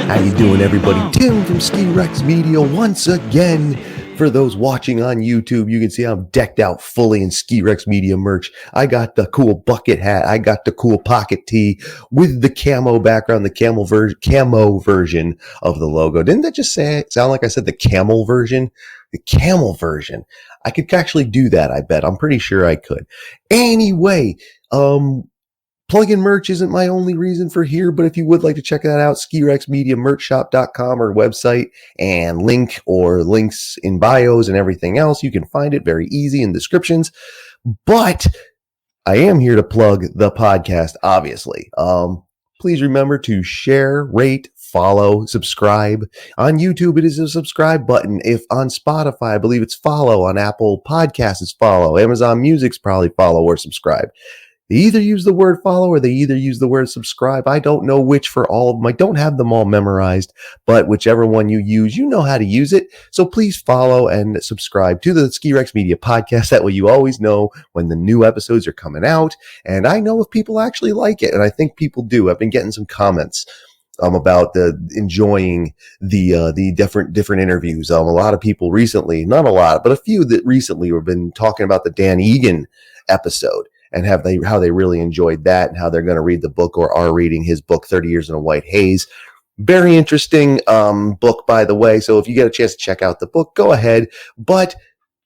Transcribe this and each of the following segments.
How you doing, everybody? Tim from Ski Rex Media once again. For those watching on YouTube, you can see I'm decked out fully in Ski Rex Media merch. I got the cool bucket hat. I got the cool pocket tee with the camo background, the camo version of the logo. Didn't that just sound like I said the camel version? The camel version. I could actually do that, I bet. I'm pretty sure I could. Anyway, plug-in merch isn't my only reason for here, but if you would like to check that out, skirexmediamerchshop.com or website, and links in bios and everything else. You can find it very easy in descriptions. But I am here to plug the podcast, obviously. Please remember to share, rate, follow, subscribe. On YouTube, it is a subscribe button. If on Spotify, I believe it's follow. On Apple Podcasts, it's follow. Amazon Music's probably follow or subscribe. They either use the word follow or they either use the word subscribe. I don't know which for all of them. I don't have them all memorized, but whichever one you use, you know how to use it. So please follow and subscribe to the Ski Rex Media Podcast. That way you always know when the new episodes are coming out. And I know if people actually like it, and I think people do. I've been getting some comments about enjoying the different interviews. A lot of people recently, not a lot, but a few that recently have been talking about the Dan Egan episode. And how they really enjoyed that, and how they're going to read the book or are reading his book, 30 Years in a White Haze. Very interesting book, by the way. So if you get a chance to check out the book, go ahead. But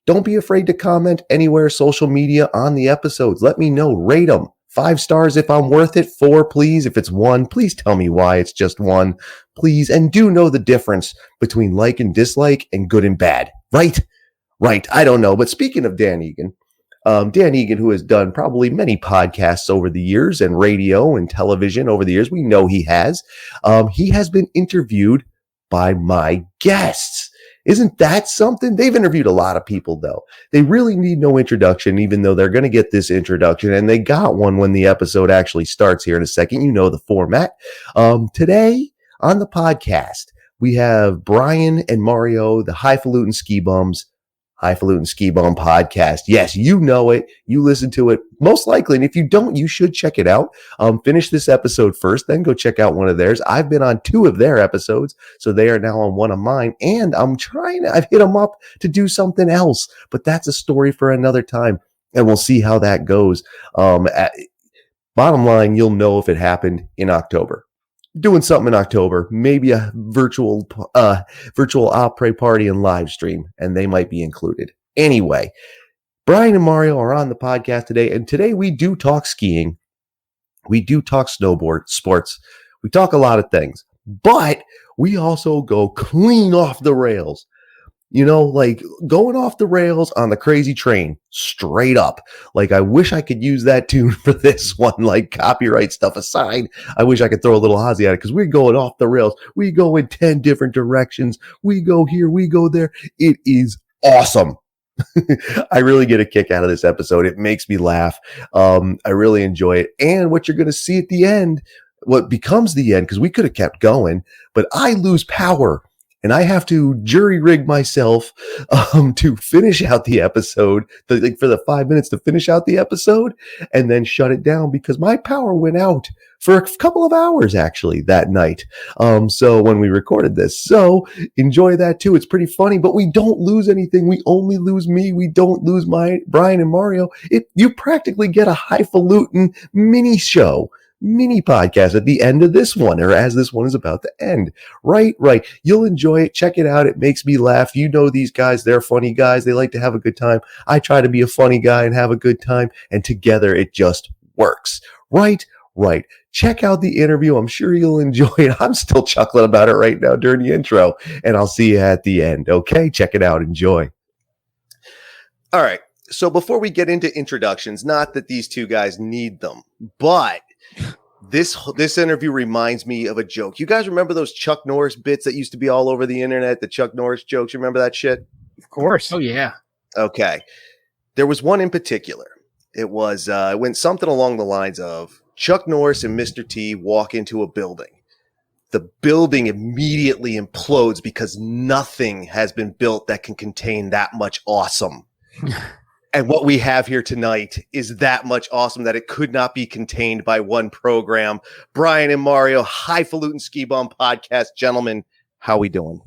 don't be afraid to comment anywhere, social media, on the episodes. Let me know. Rate them. 5 stars if I'm worth it. 4, please. If it's 1, please tell me why it's just 1. Please. And do know the difference between like and dislike and good and bad. Right? Right. I don't know. But speaking of Dan Egan, Dan Egan, who has done probably many podcasts over the years and radio and television over the years, we know he has been interviewed by my guests. Isn't that something? They've interviewed a lot of people, though. They really need no introduction, even though they're going to get this introduction, and they got one when the episode actually starts here in a second. You know the format. Today on the podcast, we have Brian and Mario, the High Falutin Skibums Podcast. Yes, you know it. You listen to it most likely. And if you don't, you should check it out. Finish this episode first, then go check out one of theirs. I've been on 2 of their episodes, so they are now on 1 of mine. And I've hit them up to do something else, but that's a story for another time. And we'll see how that goes. Bottom line, you'll know if it happened in October. Doing something in October, maybe a virtual après party and live stream, and they might be included. Anyway, Brian and Mario are on the podcast today, and today we do talk skiing. We do talk snowboard sports. We talk a lot of things, but we also go clean off the rails. You know, like going off the rails on the crazy train, straight up. Like, I wish I could use that tune for this one, like copyright stuff aside. I wish I could throw a little Ozzy at it, because we're going off the rails. We go in 10 different directions. We go here, we go there. It is awesome. I really get a kick out of this episode. It makes me laugh. I really enjoy it. And what you're going to see at the end, what becomes the end, because we could have kept going, but I lose power. And I have to jury rig myself to finish out the episode, for the 5 minutes to finish out the episode, and then shut it down because my power went out for a couple of hours actually that night. So when we recorded this, so enjoy that too. It's pretty funny, but we don't lose anything. We only lose me. We don't lose Brian and Mario. You practically get a highfalutin mini podcast at the end of this one, or as this one is about to end. Right. You'll enjoy it. Check it out. It makes me laugh. You know these guys. They're funny guys. They like to have a good time. I try to be a funny guy and have a good time, and together it just works. Right. Check out the interview. I'm sure you'll enjoy it. I'm still chuckling about it right now during the intro, and I'll see you at the end. Okay. Check it out. Enjoy. All right. So before we get into introductions, not that these two guys need them, but this interview reminds me of a joke. You guys remember those Chuck Norris bits that used to be all over the internet, the Chuck Norris jokes? You remember that shit? Of course. Oh, yeah. Okay. There was one in particular. It went something along the lines of Chuck Norris and Mr. T walk into a building. The building immediately implodes because nothing has been built that can contain that much awesome. And what we have here tonight is that much awesome that it could not be contained by one program. Brian and Mario, High Falutin Skibums Podcast. Gentlemen, how we doing?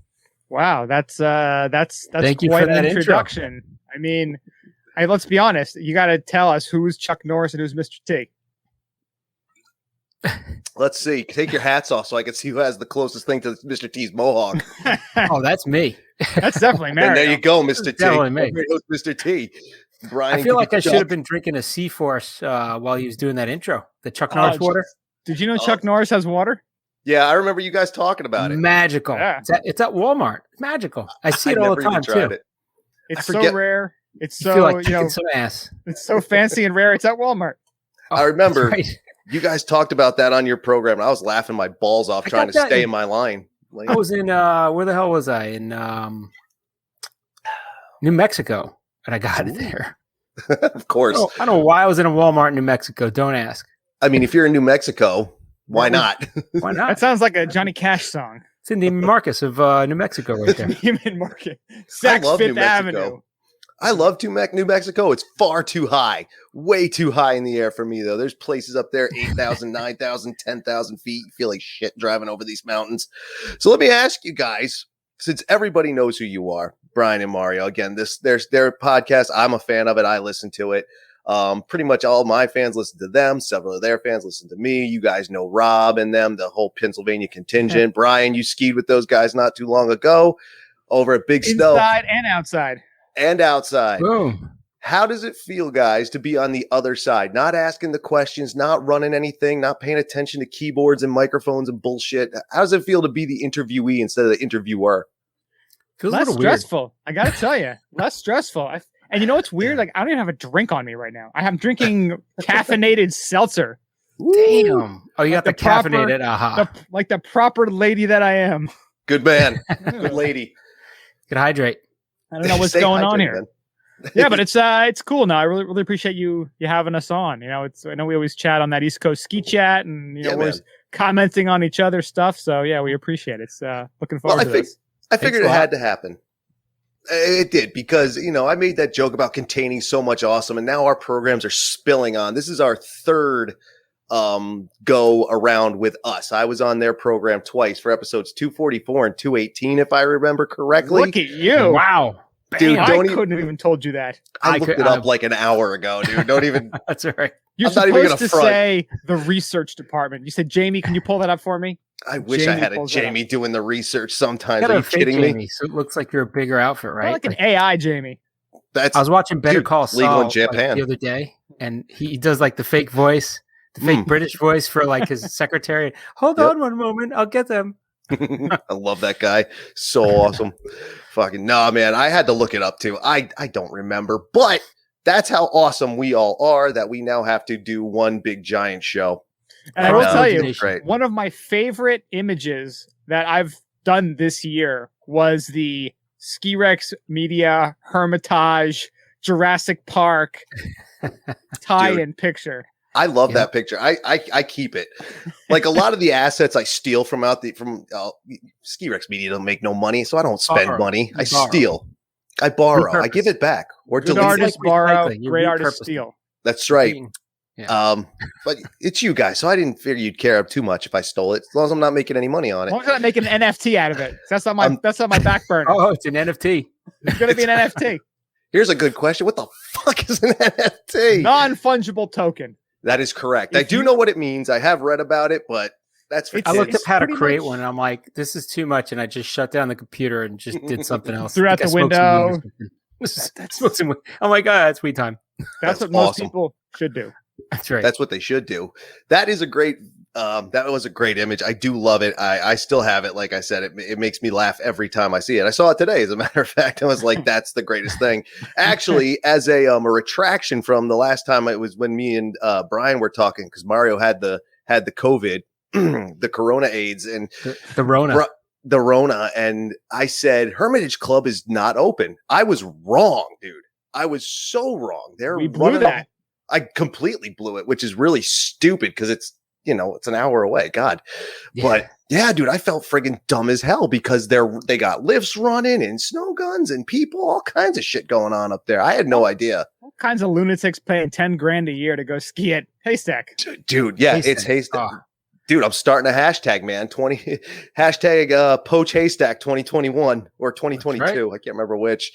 Wow, that's Thank you quite for that an introduction. intro. I mean, let's be honest. You got to tell us who's Chuck Norris and who's Mr. T. Let's see. Take your hats off so I can see who has the closest thing to Mr. T's mohawk. Oh, that's me. That's definitely Mario. And there you go, Mr. T. Definitely me. Mr. T. Brian, I feel like I should have been drinking a Seaforce while he was doing that intro. The Chuck Norris water. Did you know Chuck Norris has water? Yeah, I remember you guys talking about it. Magical. Yeah. It's at Walmart. Magical. I see it all the time too. It's so rare. It's so, feel like kicking some ass. It's so fancy and rare. It's at Walmart. Oh, I remember right. you guys talked about that on your program. And I was laughing my balls off trying to stay in my line. Like, I was in where the hell was I? In New Mexico, and I got it there. Of course. I don't know why I was in a Walmart in New Mexico. Don't ask. I mean, if you're in New Mexico, why not? Why not? That sounds like a Johnny Cash song. It's in the Marcus of New Mexico right there. Neiman Market. Saks Fifth Avenue. I love New Mexico. It's far too high. Way too high in the air for me, though. There's places up there, 8,000, 9,000, 10,000 feet. You feel like shit driving over these mountains. So let me ask you guys, since everybody knows who you are, Brian and Mario, again, there's their podcast. I'm a fan of it. I listen to it. Pretty much all my fans listen to them. Several of their fans listen to me. You guys know Rob and them, the whole Pennsylvania contingent. Brian, you skied with those guys not too long ago over at Big Snow. Inside and outside. And outside. Boom. How does it feel, guys, to be on the other side? Not asking the questions, not running anything, not paying attention to keyboards and microphones and bullshit. How does it feel to be the interviewee instead of the interviewer? Feels Less a little weird. stressful. I got to tell you, less stressful. And you know what's weird? Like, I don't even have a drink on me right now. I'm drinking caffeinated seltzer. Damn. Oh, you got the proper- caffeinated. Aha. Like the proper lady that I am. Good man. Good lady. Could hydrate. I don't know what's Stay going on hydrated, here. man. Yeah, but it's cool. No, I really appreciate you having us on. You know, I know we always chat on that East Coast ski chat, and we're always commenting on each other's stuff. So yeah, we appreciate it. It's looking forward to this. I figured it had to happen. It did, because I made that joke about containing so much awesome, and now our programs are spilling on. This is our third go around with us. I was on their program twice for episodes 244 and 218, if I remember correctly. Look at you. Wow. Dude, I couldn't have even told you that. I looked it up like an hour ago, dude. Don't even. That's all right. You're I'm not even supposed gonna to front. say the research department. You said, Jamie, can you pull that up for me? I wish I had a Jamie doing the research sometimes. Are you kidding me? Jamie, so it looks like you're a bigger outfit, right? Like an AI Jamie. I was watching Better Call legal Saul in Japan the other day, and he does like the fake voice, the fake British voice for like his secretary. Hold on one moment, I'll get them. I love that guy. So awesome. Fucking no, man. I had to look it up too. I don't remember, but that's how awesome we all are that we now have to do one big giant show. And I will tell you, right. One of my favorite images that I've done this year was the Ski Rex Media Hermitage Jurassic Park tie-in picture. I love that picture. I keep it. Like a lot of the assets I steal from Ski Rex Media don't make no money, so I don't spend money. I steal. I borrow. I give it back. Or good artists borrow, great artists steal. That's right. Yeah. But it's you guys, so I didn't figure you'd care too much if I stole it, as long as I'm not making any money on it. As long as I'm not making an NFT out of it. That's not my back burner. Oh, it's an NFT. It's gonna be an NFT. Here's a good question. What the fuck is an NFT? Non-fungible token. That is correct. I do know what it means. I have read about it, but that's for I looked up how to create much... one, and I'm like, this is too much, and I just shut down the computer and just did something else. Threw out the window. Oh my god, that's weed time. That's what most people should do. That's right. That's what they should do. That is a great. That was a great image. I do love it. I still have it. Like I said, it makes me laugh every time I see it. I saw it today, as a matter of fact. I was like, that's the greatest thing. Actually, as a retraction from the last time it was when me and Brian were talking, because Mario had the COVID, the Corona AIDS, and the Rona. The Rona, and I said Hermitage Club is not open. I was wrong, dude. I was so wrong. We blew that. I completely blew it, which is really stupid because it's an hour away. God. Yeah. But yeah, dude, I felt friggin' dumb as hell because they got lifts running and snow guns and people, all kinds of shit going on up there. I had no idea. All kinds of lunatics paying 10 grand a year to go ski at Haystack. Dude, yeah, Haystack. it's Haystack. Oh. Dude, I'm starting a hashtag, man. Hashtag Poach Haystack 2021 or 2022. Right. I can't remember which.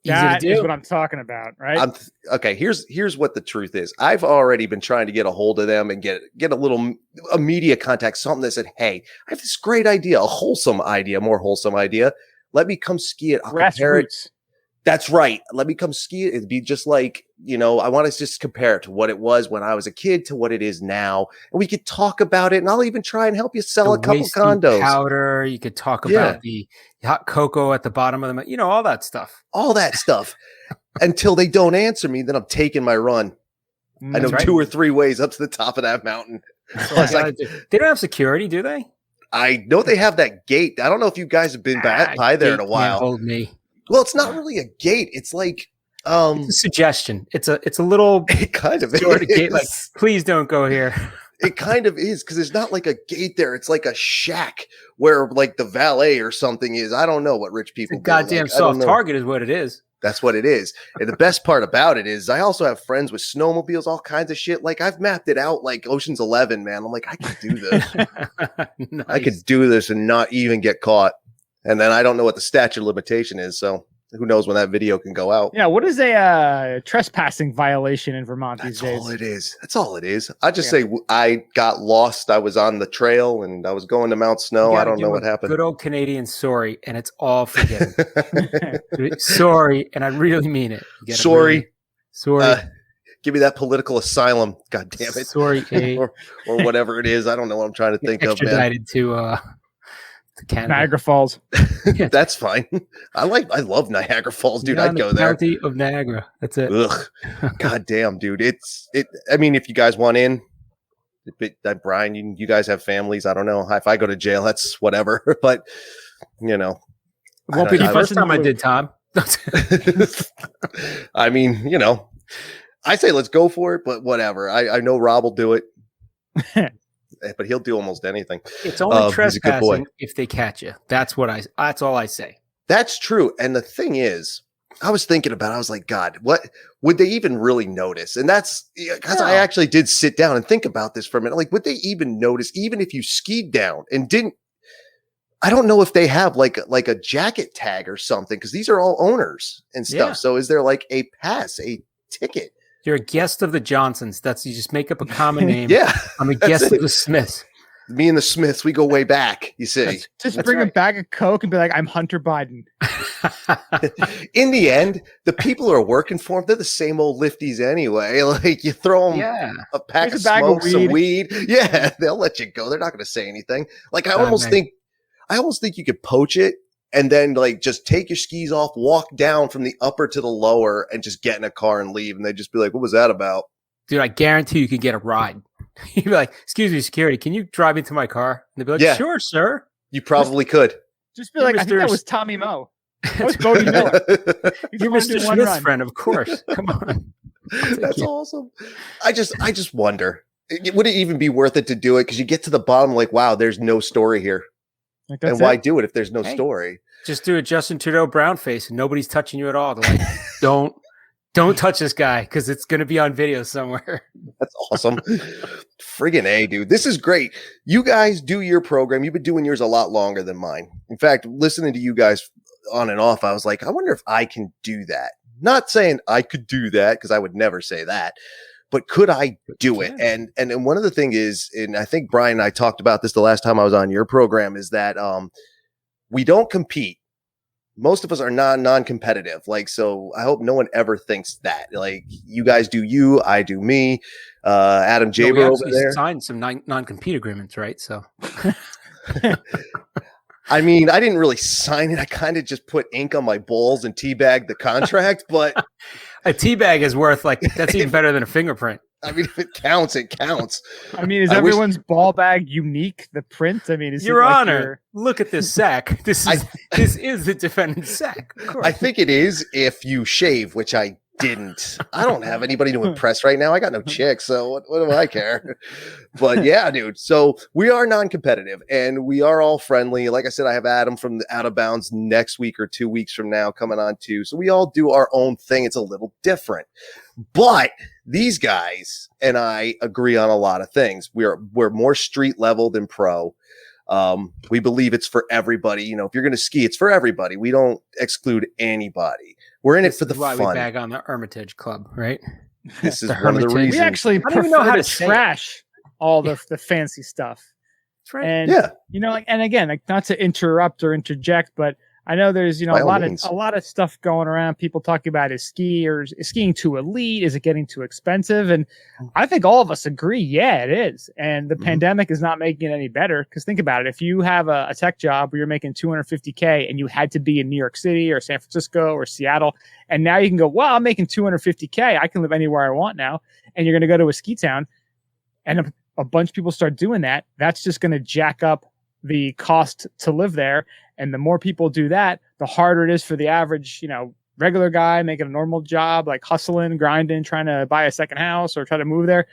That is what I'm talking about, right? Okay, here's what the truth is. I've already been trying to get a hold of them and get a media contact, something that said, hey, I have this great idea, more wholesome idea. Let me come ski it. I'll compare it. That's right. Let me come ski it. It'd be just like, I want to just compare it to what it was when I was a kid to what it is now. And we could talk about it, and I'll even try and help you sell a couple condos. Powder. You could talk about the hot cocoa at the bottom of the, all that stuff. All that stuff. Until they don't answer me, then I'm taking my run. I know 2 or 3 ways up to the top of that mountain. They don't have security, do they? I know they have that gate. I don't know if you guys have been by there in a while. Hold me. Well, it's not really a gate. It's like it's a suggestion. It's a little it kind of sort of is. Gate, like, please don't go here. It kind of is, because it's not like a gate there. It's like a shack where like the valet or something is. I don't know what rich people do. Goddamn soft target is what it is. That's what it is. And the best part about it is I also have friends with snowmobiles, all kinds of shit. Like I've mapped it out like Ocean's 11, man. I'm like, I could do this. Nice. I could do this and not even get caught. And then I don't know what the statute of limitation is. So who knows when that video can go out. Yeah. What is a trespassing violation in Vermont these days? That's all it is. That's all it is. I just say I got lost. I was on the trail and I was going to Mount Snow. I don't know what happened. Good old Canadian sorry, and it's all forgiven. Sorry, and I really mean it. Sorry. Sorry. Give me that political asylum. God damn it. Sorry, or whatever it is. I don't know what I'm trying to think of, man. Extradited to Canada. Niagara Falls. That's fine. I love Niagara Falls, dude. I'd go there. County of Niagara. That's it. Ugh. God damn, dude. I mean, if you guys want in, Brian, you guys have families. I don't know. If I go to jail, that's whatever. But it won't be the first time I did, Tom. I mean, I say let's go for it, but whatever. I know Rob will do it. But he'll do almost anything. It's only trespassing if they catch you. That's all I say. That's true. And the thing is, I was thinking about it. I was like, God, what would they even really notice? And that's because I actually did sit down and think about this for a minute. Like, would they even notice, even if you skied down and didn't? I don't know if they have like a jacket tag or something, because these are all owners and stuff. Yeah. So is there like a pass, a ticket? You're a guest of the Johnsons. You just make up a common name. Yeah. I'm a guest of the Smiths. Me and the Smiths, we go way back, you see. Just bring a bag of Coke and be like, I'm Hunter Biden. In the end, the people who are working for them, they're the same old lifties anyway. Like, you throw them a pack of smoke, some weed. Yeah, they'll let you go. They're not going to say anything. Like, I almost think you could poach it and then like just take your skis off, walk down from the upper to the lower, and just get in a car and leave. And they'd just be like, what was that about? Dude, I guarantee you could get a ride. You'd be like, excuse me, security, can you drive me to my car? And they'd be like, sure, sir. You probably could. Just be like, I think that was Tommy Moe. That was Bodie Miller. You're Mr. Smith's friend, of course. Come on. That's awesome. I just wonder, would it even be worth it to do it? Because you get to the bottom, like, wow, there's no story here. Like, and why do it if there's no story? Just do a Justin Trudeau brown face and nobody's touching you at all. They're like, don't touch this guy because it's going to be on video somewhere. That's awesome. Friggin' A, dude. This is great. You guys do your program. You've been doing yours a lot longer than mine. In fact, listening to you guys on and off, I was like, I wonder if I can do that. Not saying I could do that, because I would never say that. But could I do it? And one of the things is, and I think Brian and I talked about this the last time I was on your program, is that we don't compete. Most of us are non-competitive. Like, so I hope no one ever thinks that. Like, you guys do you, I do me. Adam Jaber over there signed some non-compete agreements, right? So, I mean, I didn't really sign it. I kind of just put ink on my balls and teabagged the contract, but a teabag is worth that's even better than a fingerprint. I mean, if it counts, it counts. I mean, is everyone's ball bag unique? The print? I mean, is Your Honor, look at this sack. This is the defendant's sack. Of course. I think it is if you shave, which I didn't. I don't have anybody to impress right now. I got no chicks, so what do I care? But yeah, dude. So we are non-competitive and we are all friendly. Like I said, I have Adam from the Out of Bounds next week or 2 weeks from now coming on too. So we all do our own thing. It's a little different. But these guys and I agree on a lot of things. We're more street level than pro. We believe it's for everybody. You know, if you're going to ski, it's for everybody. We don't exclude anybody. We're in it for the why fun. we bag on the Hermitage Club, right? This is The one of the Hermitage. reasons. We actually I don't even know prefer how to to say it. trash all the fancy stuff. That's right. And Yeah. you know, like, and again, like, not to interrupt or interject, but I know there's, you know, By a all lot means. of stuff going around. People talking about is skiing too elite? Is it getting too expensive? And I think all of us agree, yeah, it is. And the Mhm. pandemic is not making it any better. Because think about it, if you have a tech job where you're making $250K and you had to be in New York City or San Francisco or Seattle, and now you can go, well, I'm making $250K, I can live anywhere I want now. And you're going to go to a ski town, and a bunch of people start doing that. That's just going to jack up the cost to live there. And the more people do that, the harder it is for the average, you know, regular guy making a normal job, like hustling, grinding, trying to buy a second house or try to move there.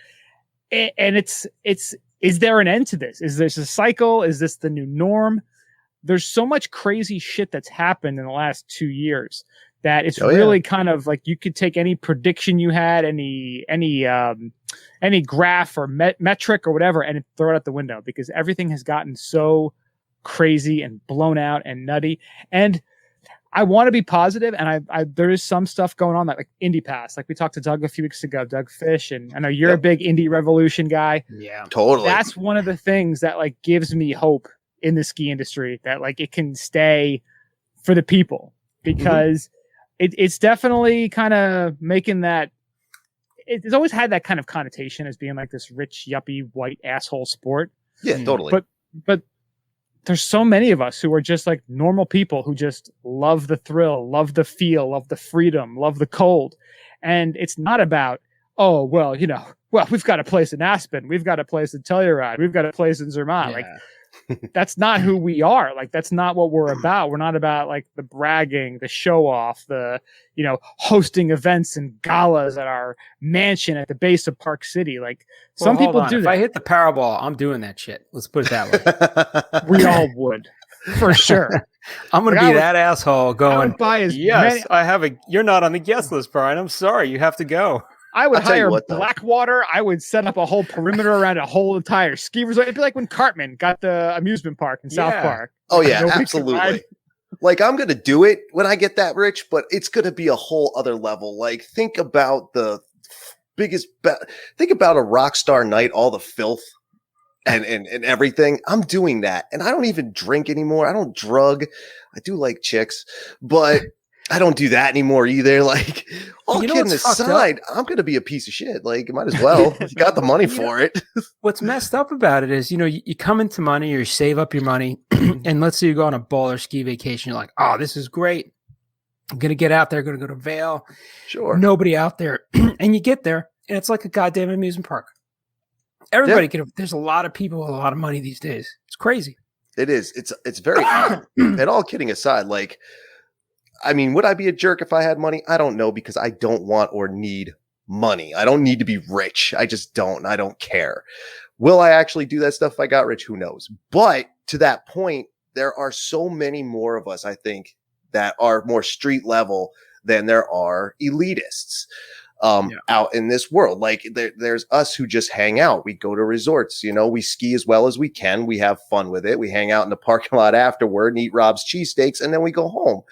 And is there an end to this? Is this a cycle? Is this the new norm? There's so much crazy shit that's happened in the last 2 years that it's really kind of like you could take any prediction you had, any graph or metric or whatever, and throw it out the window because everything has gotten so crazy and blown out and nutty. And I want to be positive, and I there is some stuff going on that, like Indie Pass, like we talked to Doug a few weeks ago, Doug Fish, and I know you're a big Indie Revolution guy. Yeah, Totally. That's one of the things that like gives me hope in the ski industry, that like it can stay for the people, because it's definitely kind of making that. It's always had that kind of connotation as being like this rich, yuppie, white asshole sport. Yeah, totally. But there's so many of us who are just like normal people who just love the thrill, love the feel, love the freedom, love the cold. And it's not about, oh, well, you know, well, we've got a place in Aspen, we've got a place in Telluride, we've got a place in Zermatt. Yeah. Like, that's not who we are. Like, that's not what we're about. We're not about like the bragging, the show off, the, you know, hosting events and galas at our mansion at the base of Park City. Like, some people do if that. I hit the Powerball, I'm doing that shit. Let's put it that way. We all would, for sure. I'm going to be that asshole I going, would buy as yes, many. I have you're not on the guest list, Brian. I'm sorry. You have to go. I would I'll tell you hire what, though. Blackwater. I would set up a whole perimeter around a whole entire ski resort. It'd be like when Cartman got the amusement park in South Park. Oh yeah, Nobody could absolutely. ride. Like, I'm going to do it when I get that rich, but it's going to be a whole other level. Like, think about the think about a rock star night, all the filth and everything. I'm doing that. And I don't even drink anymore. I don't drug. I do like chicks, but I don't do that anymore either. Like, all kidding aside, I'm going to be a piece of shit. Like, might as well. You got the money for it. What's messed up about it is, you know, you come into money or you save up your money, and let's say you go on a baller ski vacation. You're like, oh, this is great. I'm going to get out there, going to go to Vail. Sure. Nobody out there. And you get there, and it's like a goddamn amusement park. Everybody there's a lot of people with a lot of money these days. It's crazy. It is. It's very odd. And all kidding aside, like, I mean, would I be a jerk if I had money? I don't know, because I don't want or need money. I don't need to be rich. I just don't. I don't care. Will I actually do that stuff if I got rich? Who knows? But to that point, there are so many more of us, I think, that are more street level than there are elitists out in this world. Like, there's us who just hang out. We go to resorts, you know, we ski as well as we can. We have fun with it. We hang out in the parking lot afterward and eat Rob's cheesesteaks, and then we go home.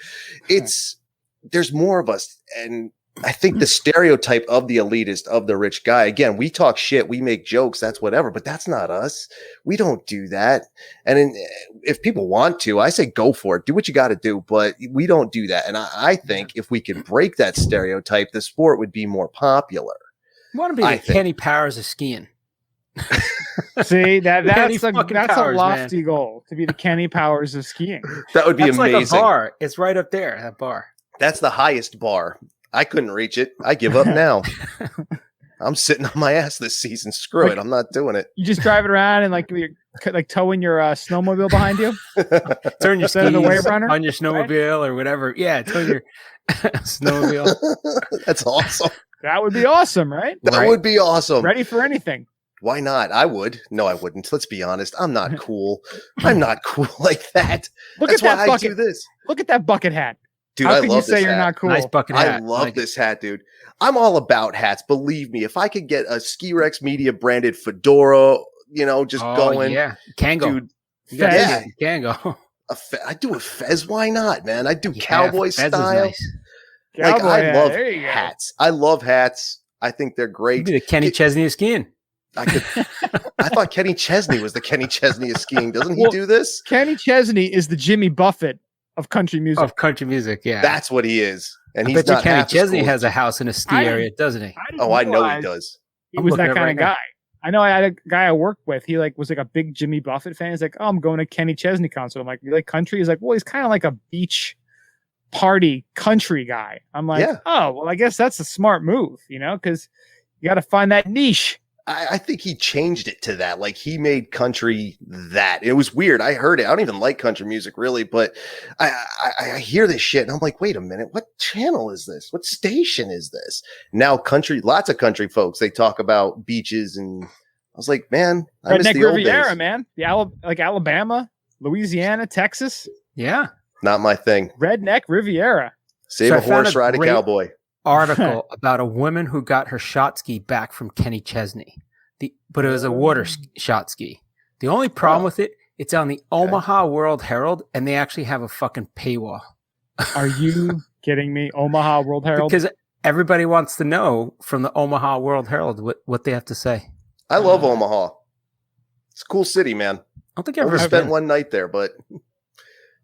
There's more of us. And I think the stereotype of the elitist, of the rich guy, again, we talk shit, we make jokes, that's whatever, but that's not us. We don't do that. And if people want to, I say go for it. Do what you got to do, but we don't do that. And I think if we could break that stereotype, the sport would be more popular. You want to be the Kenny Powers of skiing. See, that's a Powers, lofty man. goal, to be the Kenny Powers of skiing. That would be That's amazing. like a bar. It's right up there, that bar. That's the highest bar. I couldn't reach it. I give up now. I'm sitting on my ass this season. Screw it. I'm not doing it. You just drive it around and like you're towing your snowmobile behind you. Turn your Instead of the skis wave runner on your snowmobile or whatever. Yeah, turn your snowmobile. That's awesome. That would be awesome, right? That would be awesome. Ready for anything. Why not? I would. No, I wouldn't. Let's be honest. I'm not cool. I'm not cool like that. Look That's at that why bucket. I do this. Look at that bucket hat. Dude, How I can love you say this you're hat. not cool? Nice bucket hat. I love this hat, dude. I'm all about hats. Believe me, if I could get a Ski Rex Media branded fedora, just going. Yeah, Kango. Dude, Yeah, Kango. I do a fez. Why not, man? I do cowboy Fez is style. nice. Like, Cowboy I hat. love There you go. hats. I love hats. I think they're You great. be the Kenny Chesney of skiing. I thought Kenny Chesney was the Kenny Chesney of skiing. Doesn't he do this? Kenny Chesney is the Jimmy Buffett of country music. Of country music, yeah. That's what he is. And I he's bet you not Kenny half as Chesney cool. has a house in a ski area, doesn't he? Oh, I know he does. He I'm was looking that at it kind right of now. guy. I know I had a guy I worked with. He was like a big Jimmy Buffett fan. He's like, oh, I'm going to Kenny Chesney concert. I'm like, you like country? He's like, well, he's kind of like a beach party country guy. I'm like, oh, well, I guess that's a smart move, because you got to find that niche. I think he changed it to that. Like he made country that. It was weird. I heard it. I don't even like country music really, but I hear this shit and I'm like, wait a minute, what channel is this? What station is this? Now lots of country folks, they talk about beaches and I was like, man, I miss Redneck the old Riviera, days. man. Like Alabama, Louisiana, Texas. Yeah. Not my thing. Redneck Riviera. Save So a I found horse, a ride a great cowboy. Article about a woman who got her shot ski back from Kenny Chesney. But it was a water shot ski. The only problem with it, it's on the Omaha World Herald, and they actually have a fucking paywall. Are you kidding me? Omaha World Herald? Because everybody wants to know from the Omaha World Herald what they have to say. I love Omaha. It's a cool city, man. I don't think I I've ever spent been. one night there, but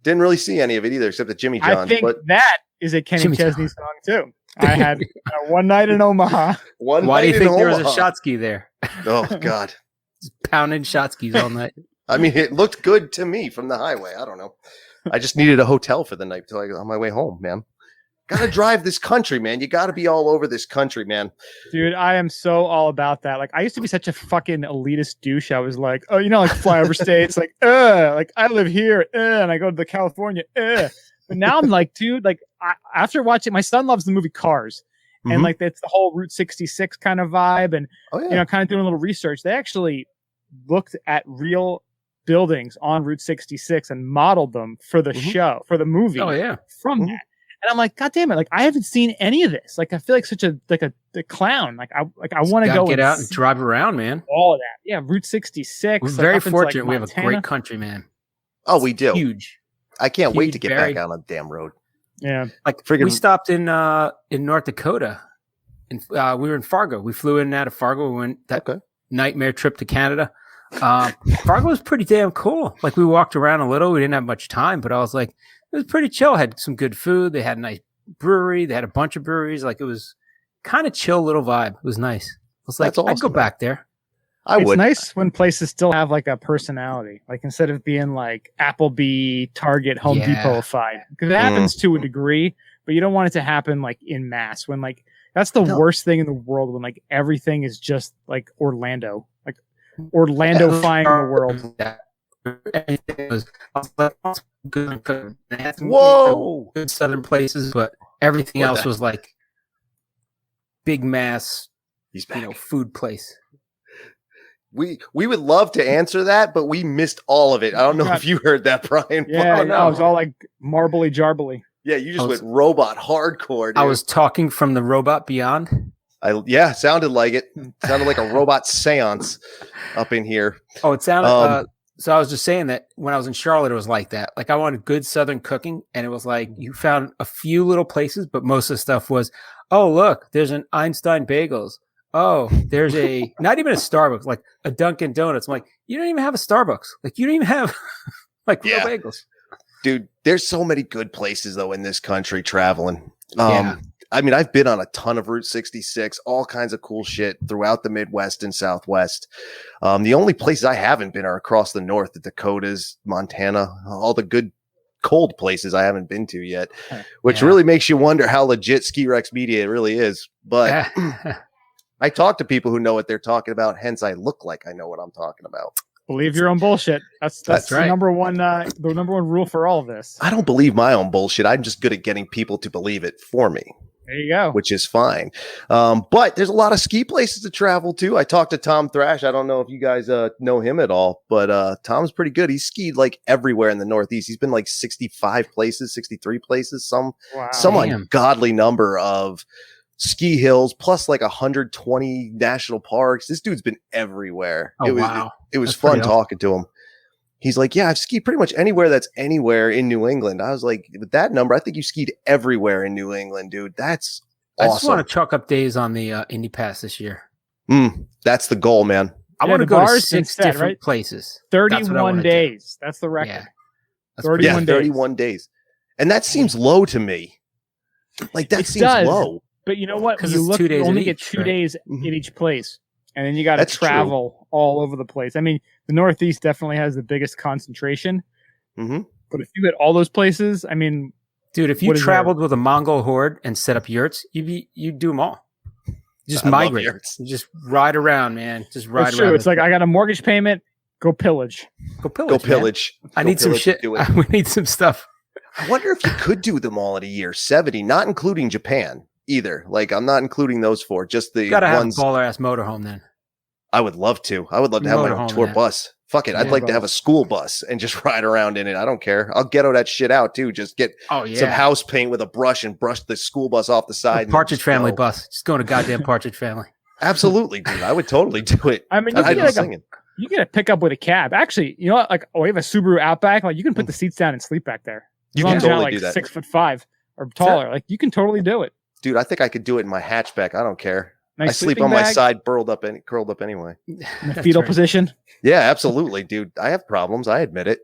didn't really see any of it either, except at Jimmy John's. I think but that is a Kenny Jimmy Chesney song too. I had one night in Omaha. Why do you think there was a shot ski there? Oh, God. Just pounding shot skis all night. I mean, it looked good to me from the highway. I don't know. I just needed a hotel for the night until I got on my way home, man. Got to drive this country, man. You got to be all over this country, man. Dude, I am so all about that. Like, I used to be such a fucking elitist douche. I was like, oh, like flyover states, like I live here, and I go to the California, But now I'm like, dude, like, after watching, my son loves the movie Cars. And like, that's the whole Route 66 kind of vibe. And, kind of doing a little research. They actually looked at real buildings on Route 66 and modeled them for the show, for the movie. Oh, yeah. From that. And I'm like, God damn it. Like, I haven't seen any of this. Like, I feel like such a clown. Like, I want to go get out and drive around, man. All of that. Yeah. Route 66. We're like, very up into, fortunate. like, We have a Montana. great country, man. Oh, we do. Huge. I can't wait Huge, to get very- back out on the damn road. Yeah. Like Friggin- we stopped in North Dakota, and we were in Fargo. We flew in and out of Fargo. We went that nightmare trip to Canada. Fargo was pretty damn cool. Like we walked around a little. We didn't have much time, but I was like, it was pretty chill. Had some good food. They had a nice brewery. They had a bunch of breweries. Like it was kind of chill little vibe. It was nice. I was like, That's awesome, I'd go man. back there. I It's would. nice when places still have like a personality, like instead of being like Applebee, Target, Home Yeah. Depot-ified. Because it happens to a degry, but you don't want it to happen like in mass. When like that's the worst thing in the world, when like everything is just like Orlando, like Orlando-fying the world. Everything was good. They had some Whoa. good southern places, but everything What else the- was like big mass, He's back. food place. We would love to answer that, but we missed all of it. I don't know if you heard that, Brian. Yeah, Oh, no, it was all like marbly jarbly. Yeah, you just I was- went robot hardcore, dude. I was talking from the robot beyond. Sounded like it. Sounded like a robot seance up in here. Oh, it sounded. Um, So I was just saying that when I was in Charlotte, it was like that. Like I wanted good Southern cooking, and it was like you found a few little places, but most of the stuff was, oh look, there's an Einstein Bagels. Oh, there's a not even a Starbucks, like a Dunkin' Donuts. I'm like, you don't even have a Starbucks. Like you don't even have like real Yeah. bagels. Dude, there's so many good places though in this country traveling. Yeah. I mean, I've been on a ton of Route 66, all kinds of cool shit throughout the Midwest and Southwest. The only places I haven't been are across the North, the Dakotas, Montana, all the good cold places I haven't been to yet, which Yeah. really makes you wonder how legit Ski Rex Media really is. But I talk to people who know what they're talking about. Hence, I look like I know what I'm talking about. Believe your own bullshit. That's right. the number one rule for all of this. I don't believe my own bullshit. I'm just good at getting people to believe it for me. There you go. Which is fine. But there's a lot of ski places to travel to. I talked to Tom Thrash. I don't know if you guys know him at all, but Tom's pretty good. He's skied like everywhere in the Northeast. He's been like 65 places, 63 places, some ungodly number of ski hills, plus like 120 national parks. This dude's been everywhere. Oh, It was fun talking to him. He's like, yeah, I've skied pretty much anywhere that's anywhere in New England. I was like, with that number, I think you skied everywhere in New England, dude. That's awesome. I just want to chalk up days on the Indy Pass this year. That's the goal, man. I want to go to 6 different places. 31 days. That's the record. Yeah. 31 days. And that seems low to me. Like, that seems low. But you know what? When you look, you only get 2 days in each place. And then you got to travel all over the place. I mean, the Northeast definitely has the biggest concentration. Mm-hmm. But if you hit all those places, I mean, dude, if you traveled with a Mongol horde and set up yurts, you'd do them all. Just migrate. You just ride around, man. Just ride around. It's like I got a mortgage payment. Go pillage. Go pillage. I need some shit. We need some stuff. I wonder if you could do them all in a year. 70, not including Japan. Either. Like, I'm not including those four. Just the gotta ones. Have a baller ass motorhome then. I would love to. I would love to have my own tour bus. Fuck it. I'd like to have a school bus and just ride around in it. I don't care. I'll ghetto that shit out too. Just get some house paint with a brush and brush the school bus off the side. Partridge Family bus. Just going to goddamn Partridge Family. Absolutely, dude. I would totally do it. I mean, you get a pickup with a cab. Actually, you know what? Like, we have a Subaru Outback. Like, you can put the seats down and sleep back there. You can totally do that. 6'5" or taller. Like, you can totally do it. Dude, I think I could do it in my hatchback. I don't care. Nice I sleep on my side, curled up anyway. In the fetal position? Yeah, absolutely, dude. I have problems. I admit it.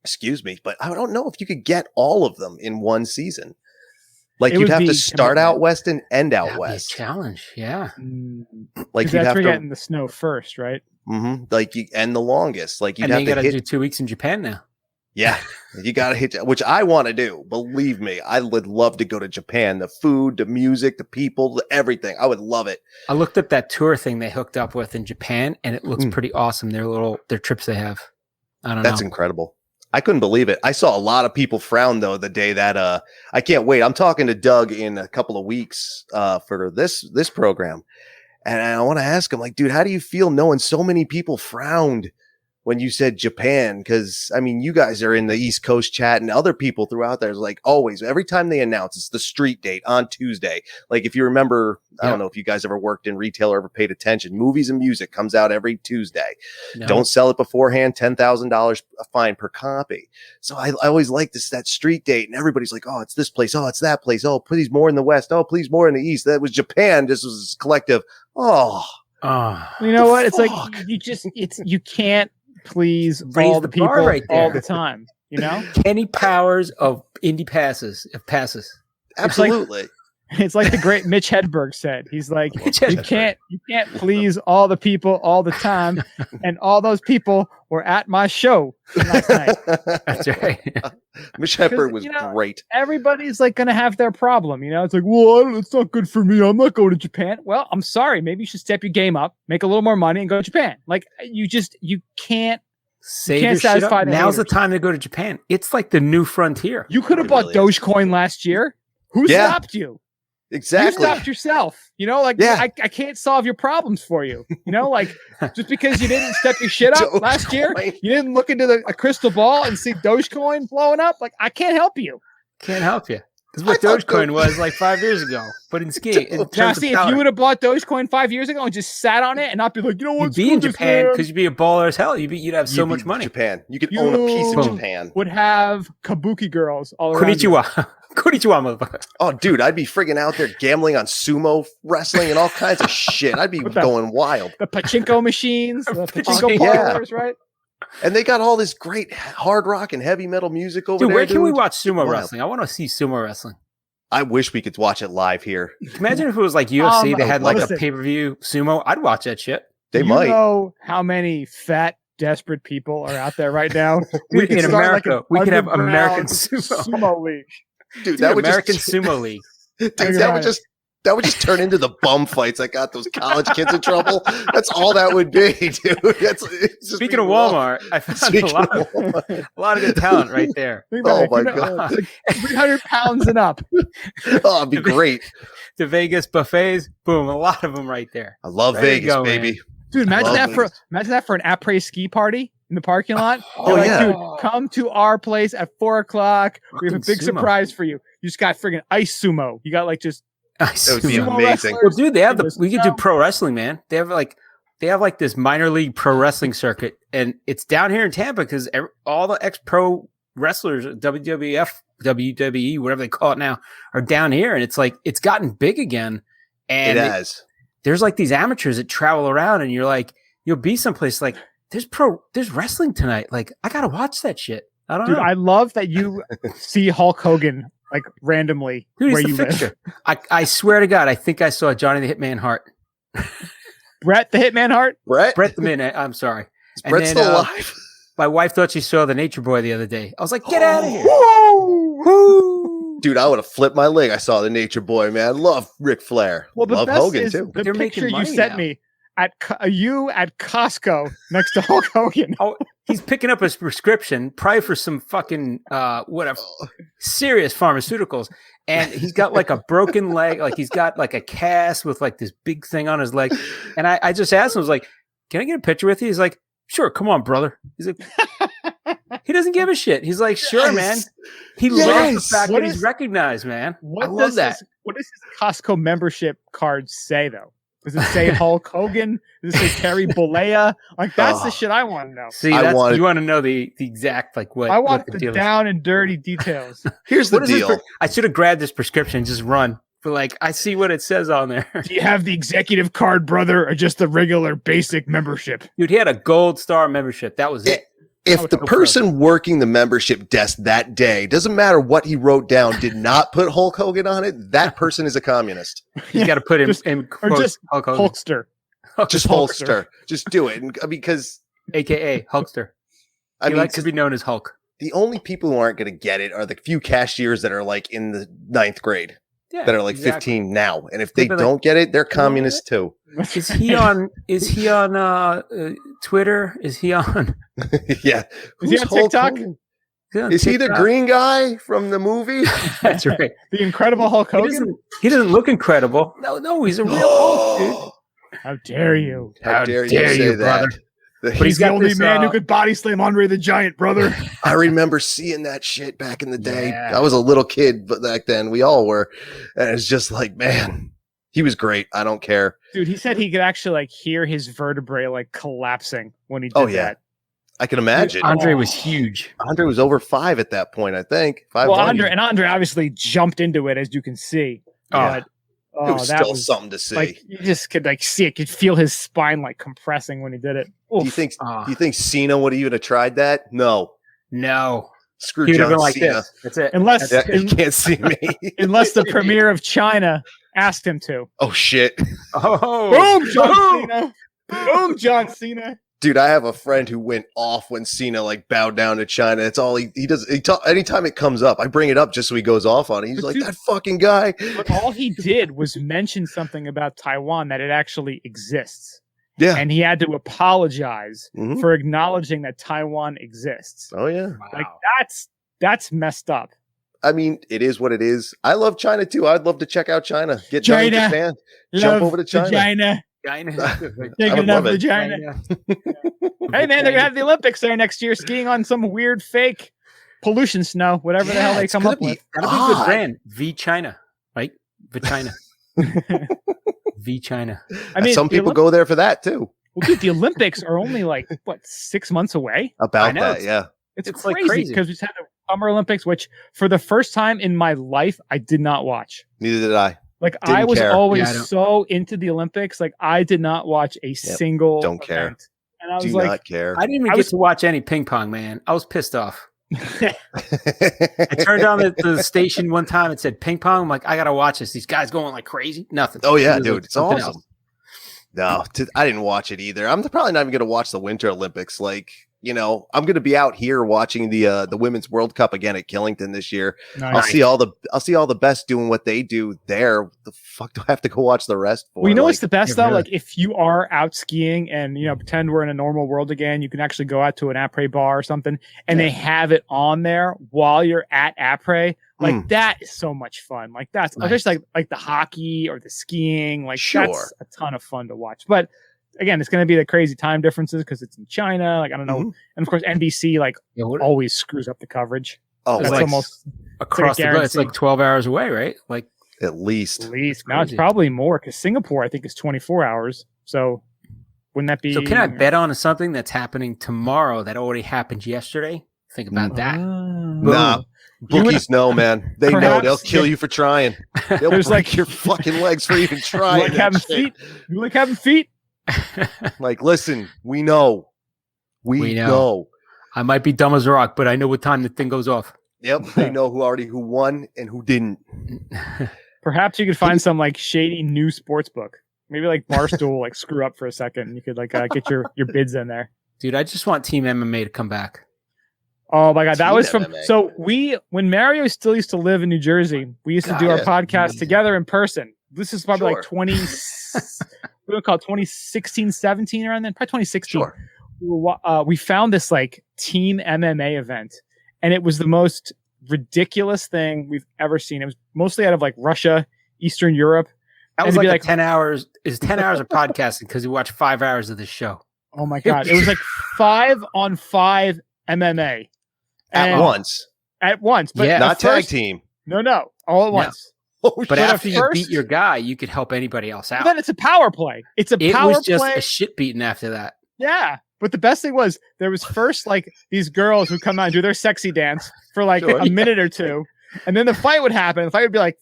Excuse me, but I don't know if you could get all of them in one season. Like, you'd have to start out west and end out west. Be a challenge, yeah. Like, you'd have to get in the snow first, right? Mm-hmm. Like, and the longest. Like, you'd have to do 2 weeks in Japan now. Yeah, you got to hit, which I want to do. Believe me, I would love to go to Japan. The food, the music, the people, everything. I would love it. I looked up that tour thing they hooked up with in Japan, and it looks pretty awesome. Their trips they have. I don't know. That's incredible. I couldn't believe it. I saw a lot of people frown though the day that I can't wait. I'm talking to Doug in a couple of weeks for this program, and I want to ask him, like, dude, how do you feel knowing so many people frowned when you said Japan? Because, I mean, you guys are in the East Coast chat, and other people throughout there is like, always, every time they announce it's the street date on Tuesday. Like, if you remember, I don't know if you guys ever worked in retail or ever paid attention, Movies and Music comes out every Tuesday. No. Don't sell it beforehand, $10,000 a fine per copy. So I always like that street date, and everybody's like, oh, it's this place. Oh, it's that place. Oh, please more in the West. Oh, please more in the East. That was Japan. This was collective. Oh, you know what? It's like, you can't please all the people all the time, you know? Kenny Powers of Indy passes. Absolutely. It's like the great Mitch Hedberg said. He's like, you can't please all the people all the time. And all those people were at my show last night. That's right. Mitch Hedberg was great. Everybody's like going to have their problem. You know, it's like, well, it's not good for me. I'm not going to Japan. Well, I'm sorry. Maybe you should step your game up, make a little more money, and go to Japan. Like, you can't satisfy the Now's haters. the time to go to Japan. It's like the new frontier. You could have bought Dogecoin last year. Who stopped you? Exactly. You stopped yourself. You know, like, I can't solve your problems for you. You know, like, just because you didn't step your shit up last year, you didn't look into a crystal ball and see Dogecoin blowing up. Like, I can't help you. Can't help you. Because what Dogecoin was like 5 years ago, but in skiing. Now, see, if you would have bought Dogecoin 5 years ago and just sat on it and not be like, you know what? You'd be in Japan because you'd be a baller as hell. You'd have so much money. Japan. You could own a piece of Japan. Would have kabuki girls all around. Konnichiwa. Konnichiwa, motherfucker. Oh, dude, I'd be friggin' out there gambling on sumo wrestling and all kinds of shit. I'd be going wild. The pachinko machines, the pachinko parlors, right? And they got all this great hard rock and heavy metal music over there. Where can we watch sumo wrestling? I want to see sumo wrestling. I wish we could watch it live here. Imagine if it was like UFC. They had like a pay-per-view sumo. I'd watch that shit. They might. You know how many fat, desperate people are out there right now? In America, we could have American sumo league. Dude, that would American Sumo League. Dude, that would just That would just turn into the bum fights that got those college kids in trouble. That's all that would be, dude. Speaking of Walmart, I found a lot of good talent right there. Oh my God. 300 pounds and up. Oh, it'd be great. The Vegas buffets, boom, a lot of them right there. I love Vegas, baby. Dude, imagine that for an après ski party in the parking lot. Oh, like, yeah. Dude, come to our place at 4:00. We have a big sumo. surprise for you. You just got friggin' ice sumo. You got like just That would be sumo amazing. wrestlers. Well, dude, they have Just, we could do pro wrestling, man. They have like this minor league pro wrestling circuit, and it's down here in Tampa because all the ex-pro wrestlers, WWF, WWE, whatever they call it now, are down here, and it's like it's gotten big again. And It has. there's like these amateurs that travel around, and you're like, you'll be someplace like there's wrestling tonight. Like I gotta watch that shit. I don't Dude, know. I love that you see Hulk Hogan like randomly Dude, where he's you the live. fixture. I swear to God, I think I saw Johnny the Hitman Hart. Brett the Hitman Hart. Brett Brett the Minute. I'm sorry. Is Brett then, still alive? My wife thought she saw the Nature Boy the other day. I was like, get out of here. Woo! Dude, I would have flipped my leg. I saw the Nature Boy, man. I love Ric Flair. Well, the love best Hogan is too. the They're picture making you money sent now. me at you at Costco next to Hulk Hogan. Oh, he's picking up his prescription, probably for some fucking whatever serious pharmaceuticals. And he's got like a broken leg, like he's got like a cast with like this big thing on his leg. And I just asked him, I was like, can I get a picture with you? He's like, sure, come on, brother. He's like, he doesn't give a shit. He's like, sure, man. He loves the fact What that is- he's recognized, man. What I love does that. What does his Costco membership card say though? Does it say Hulk Hogan? Does it say Terry Bollea? Like that's the shit I want to know. See, I you want to know the exact like what I want what the deal is. down and dirty details. Here's the What is this deal. I should have grabbed this prescription and just run. But like, I see what it says on there. Do you have the executive card, brother, or just the regular basic membership? Dude, he had a gold star membership. That was it. If the person working the membership desk that day, doesn't matter what he wrote down, did not put Hulk Hogan on it, that person is a communist. He's got to put him Just- in Or quotes, just Hulk Hogan, Hulkster. Just Hulkster. Hulkster. Just do it. Because aka Hulkster. I He mean, likes to be known as Hulk. the only people who aren't going to get it are the few cashiers that are like in the 9th grade Yeah, that are like exactly. 15 now. And if they They'd be like, don't get it, they're communists too. Is he on? Is he on Twitter? Is he on? Yeah. Is he on Hulk TikTok? Hogan? Is he on Is he the TikTok? green guy from the movie? That's right. The Incredible Hulk He Hogan? he doesn't look incredible. No, he's a real Hulk, dude. How dare you? How dare you dare say you, that? brother. But He's he's the got only this, man who could body slam Andre the Giant, brother. I remember seeing that shit back in the day. Yeah. I was a little kid, but back then we all were. And it's just like, man, he was great. I don't care. Dude, he said he could actually like hear his vertebrae like collapsing when he did Oh, yeah. that. I can imagine. Andre was huge. Andre was over 5 at that point, I think. 5'1". Well, Andre obviously jumped into it, as you can see. Yeah. But It was that still was something to see. like you just could like see it, could feel his spine like compressing when he did it. do you Oof. think? Ah. Do you think Cena would even have tried that? No. No, Screw he would have John been like Cena. this. That's it. Unless Yeah, you can't see me. unless the premier of China asked him to. Oh shit, Oh, Boom, John Boom! Cena. Boom, John Cena. dude! I have a friend who went off when Cena like bowed down to China. It's all he does. Anytime it comes up, I bring it up just so he goes off on it. He's But like, dude- that fucking guy. But all he did was mention something about Taiwan that it actually exists. Yeah. And he had to apologize Mhm. for acknowledging that Taiwan exists. Oh yeah. Like that's messed up. I mean, it is what it is. I love China too. I'd love to check out China. Get down to China. Japan. Jump Love over to China. China. I Taking would up love it. vagina. Hey man, they're gonna have the Olympics there next year, skiing on some weird fake pollution snow, whatever the hell they it's come gonna up be with. That'd be a good odd. brand. V China, right? Vagina. V China. I mean, Some people go there for that too. Well, dude, the Olympics are only like what 6 months away. About I know, that, yeah. It's like crazy crazy. because we just had the Summer Olympics, which for the first time in my life I did not watch. Neither did I. Like Didn't I was care. always Yeah, I don't- so into the Olympics, like I did not watch a single. don't care. event. And I was Do like, not care. I didn't even I get was- to watch any ping pong, man. I was pissed off. I turned on the station one time and said ping pong. I'm like, I gotta watch this. These guys going like crazy. Nothing. Oh yeah, It was dude, like it's something awesome. else. No, I didn't watch it either. I'm probably not even going to watch the Winter Olympics. Like, you know, I'm going to be out here watching the Women's World Cup again at Killington this year. Nice. I'll see all the best doing what they do there. The fuck do I have to go watch the rest for? We know like, what's the best though. really. Like if you are out skiing and you know pretend we're in a normal world again, you can actually go out to an après bar or something, and they have it on there while you're at après. Like that is so much fun. Like that's Nice. just like the hockey or the skiing. Like Sure. that's a ton of fun to watch. But again, it's going to be the crazy time differences because it's in China. Like I don't know, and of course NBC like always screws up the coverage. Oh, That's like almost across the globe. It's like 12 hours away, right? Like at least. now it's probably more because Singapore I think is 24 hours. So wouldn't that be? So can I bet on something that's happening tomorrow that already happened yesterday? Think about that. Nah. Bookies know, man. They know Perhaps, they'll kill you for trying. They'll There's break like- your fucking legs for even trying. You like that having shit. feet? You like having feet? Like, listen, we know. We know. I might be dumb as a rock, but I know what time the thing goes off. Yep, they know who won and who didn't. Perhaps you could find some like shady new sports book. Maybe like Barstool like screw up for a second. And you could like get your bids in there. Dude, I just want Team MMA to come back. Oh my god, that Team was from MMA. so when Mario still used to live in New Jersey, we used to do our podcast together in person. This is probably like 2016, 17 around then, probably 2016. Sure. We found this like team MMA event, and it was the most ridiculous thing we've ever seen. It was mostly out of like Russia, Eastern Europe. That was And it'd like, be 10 hours. Is 10 hours of podcasting because we watched 5 hours of this show. Oh my god, it was like 5-on-5 MMA At once. At once, but Yeah. at Not tag first- team. No, all at No. once. Oh, But But after at you first- beat your guy, you could help anybody else out. Then it's a power play. It's a It power was just play. a shit beating after that. Yeah. But the best thing was there was first like these girls who come out and do their sexy dance for like Sure. a minute or two. And then the fight would happen. The fight would be like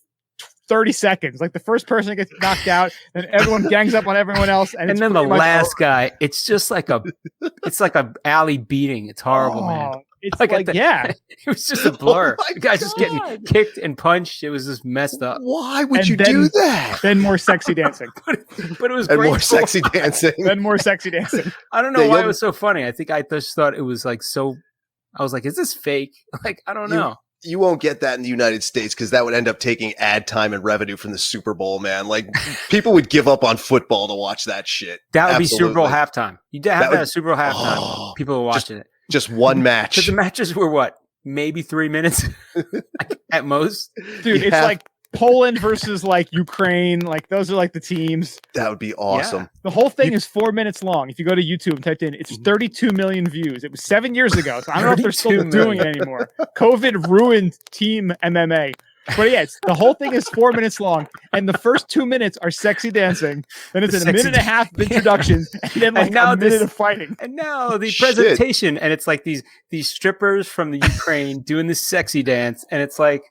30 seconds. Like the first person gets knocked out, and everyone gangs up on everyone else. And, it's And then the pretty much last guy, it's just like a alley beating. It's horrible, man. Oh, it's Like, like, at the- yeah. It was just a blur. Oh my the guy's just getting God. kicked and punched. It was just messed up. Why would And you then- do that? Then more sexy dancing. But it was And great. more sexy dancing. Then more sexy dancing. I don't know Yeah, why it you'll- was so funny. I think I just thought it was like so. I was like, "Is this fake?" Like, I don't You- know. You won't get that in the United States because that would end up taking ad time and revenue from the Super Bowl, man. Like people would give up on football to watch that shit. That would be Super Bowl Absolutely. halftime. You have That to would- have Super Bowl halftime. Oh, People were watching it just one match. because the matches were what, maybe 3 minutes at most. Dude, You it's have- like Poland versus like Ukraine. Like those are like the teams. That would be awesome. The whole thing is 4 minutes long. If you go to YouTube and typed in, it's 32 million views. It was 7 years ago. So I don't know if they're still 32 doing it anymore. COVID ruined team MMA. But yeah, the whole thing is 4 minutes long. And the first 2 minutes are sexy dancing. Then it's The a minute sexy and a half of introductions. And then like now a minute this- of fighting. And now the Shit. presentation, and it's like these strippers from the Ukraine doing this sexy dance, and it's like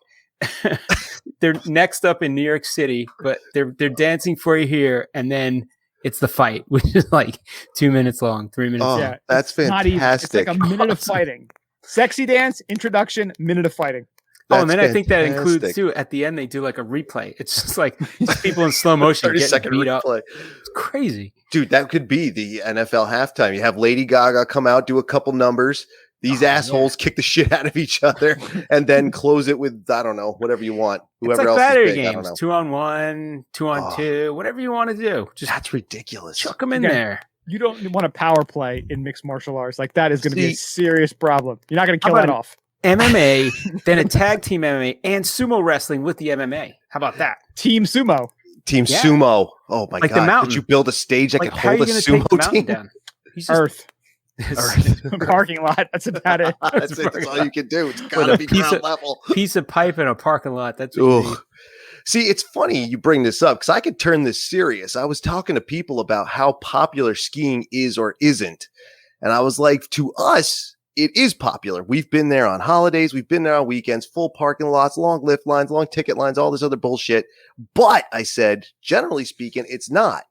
they're next up in New York City, but they're dancing for you here, and then it's the fight, which is like 2 minutes long, 3 minutes. Oh, Yeah, that's it's not even. It's fantastic. like a minute of fighting. Sexy dance, introduction, minute of fighting. Oh, and then I think that includes fantastic. too. At the end, they do like a replay. It's just like people in slow motion 30 getting second beat up. replay. It's crazy. Dude, that could be the NFL halftime. You have Lady Gaga come out, do a couple numbers. These assholes kick the shit out of each other and then close it with, I don't know, whatever you want. It's Whoever like else battery is big, I don't games, know. 2-on-1, 2-on-2, whatever you want to do. Just That's ridiculous. chuck them in Okay. there. You don't want a power play in mixed martial arts. Like that is going to be a See- serious problem. You're not going to How kill about that an- off. MMA, then a tag team MMA, and sumo wrestling with the MMA. How about that? Team sumo. Team Yeah. sumo. Oh my Like the God. mountain. Could you build a stage that Like, could how are hold you a going to take the sumo mountain team? down? He's just, Earth. Parking lot. That's about it. That's it. That's all you can do. It's With gotta a be piece ground of- level. piece of pipe in a parking lot. That's what you need. Ugh. See, it's funny you bring this up because I could turn this serious. I was talking to people about how popular skiing is or isn't. And I was like, to us, it is popular. We've been there on holidays. We've been there on weekends, full parking lots, long lift lines, long ticket lines, all this other bullshit. But I said, generally speaking, it's not.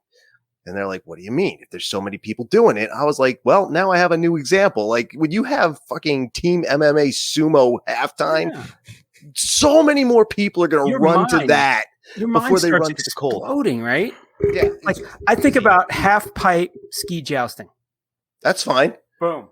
And they're like, what do you mean? If there's so many people doing it, I was like, well, now I have a new example. Like when you have fucking Team MMA Sumo halftime, Yeah. so many more people are going to Your run to mind- that. Your before mind they starts run to the cold. exploding, right? Yeah, Like I think about half pipe ski jousting. that's fine. Boom.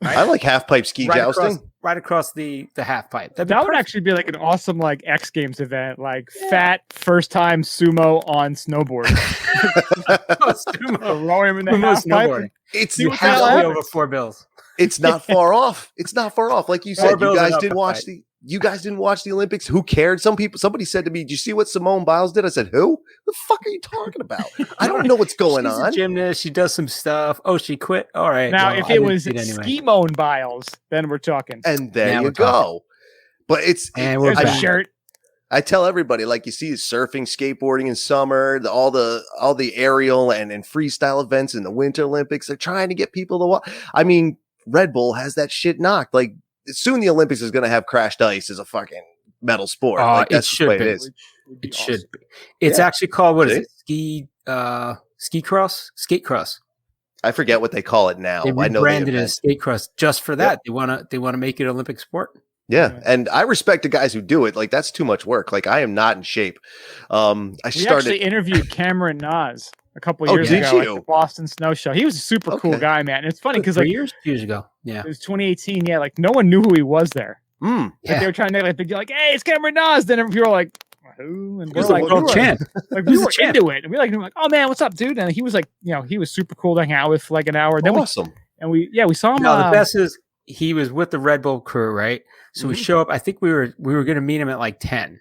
I like half pipe ski jousting. Right across the half pipe. That would actually be like an awesome like X Games event, like fat first time sumo on snowboard. Sumo. Throw him in the half pipe. It's you have to be over $4. It's not far off. It's not far off. Like you said, you guys didn't watch the Olympics. Who cared? Somebody said to me, "Did you see what Simone Biles did?" I said, "Who? The fuck are you talking about? I don't know what's going on." She's a gymnast. She does some stuff. Oh, she quit. All right. Now, if it was Simone Biles, then we're talking. And there you go. But it's there's a shirt. I tell everybody, like you see surfing, skateboarding in summer, all the aerial and freestyle events in the Winter Olympics. They're trying to get people to watch. I mean, Red Bull has that shit knocked. Like soon the Olympics is going to have crashed ice as a fucking metal sport. Like, that's it should the way be. It is. It should be. It's actually called, what is it? Skate cross? I forget what they call it now. They rebranded it as skate cross just for that. Yep. They want to make it an Olympic sport. Yeah, and I respect the guys who do it. Like that's too much work. Like I am not in shape. We actually interviewed Cameron Nas a couple of years ago at the Boston Snow Show. He was a super cool guy, man. And it's funny because like years ago, it was 2018. Yeah, like no one knew who he was there. Like, they were trying to make like big deal, like, hey, it's Cameron Nas. Then people were like, who? And we're like, world champ. Like we were into it, and we were like, oh man, what's up, dude? And he was like, he was super cool to hang out with for like an hour. Then awesome. We saw him. No, the best is he was with the Red Bull crew, right? So we show up. I think we were going to meet him at like 10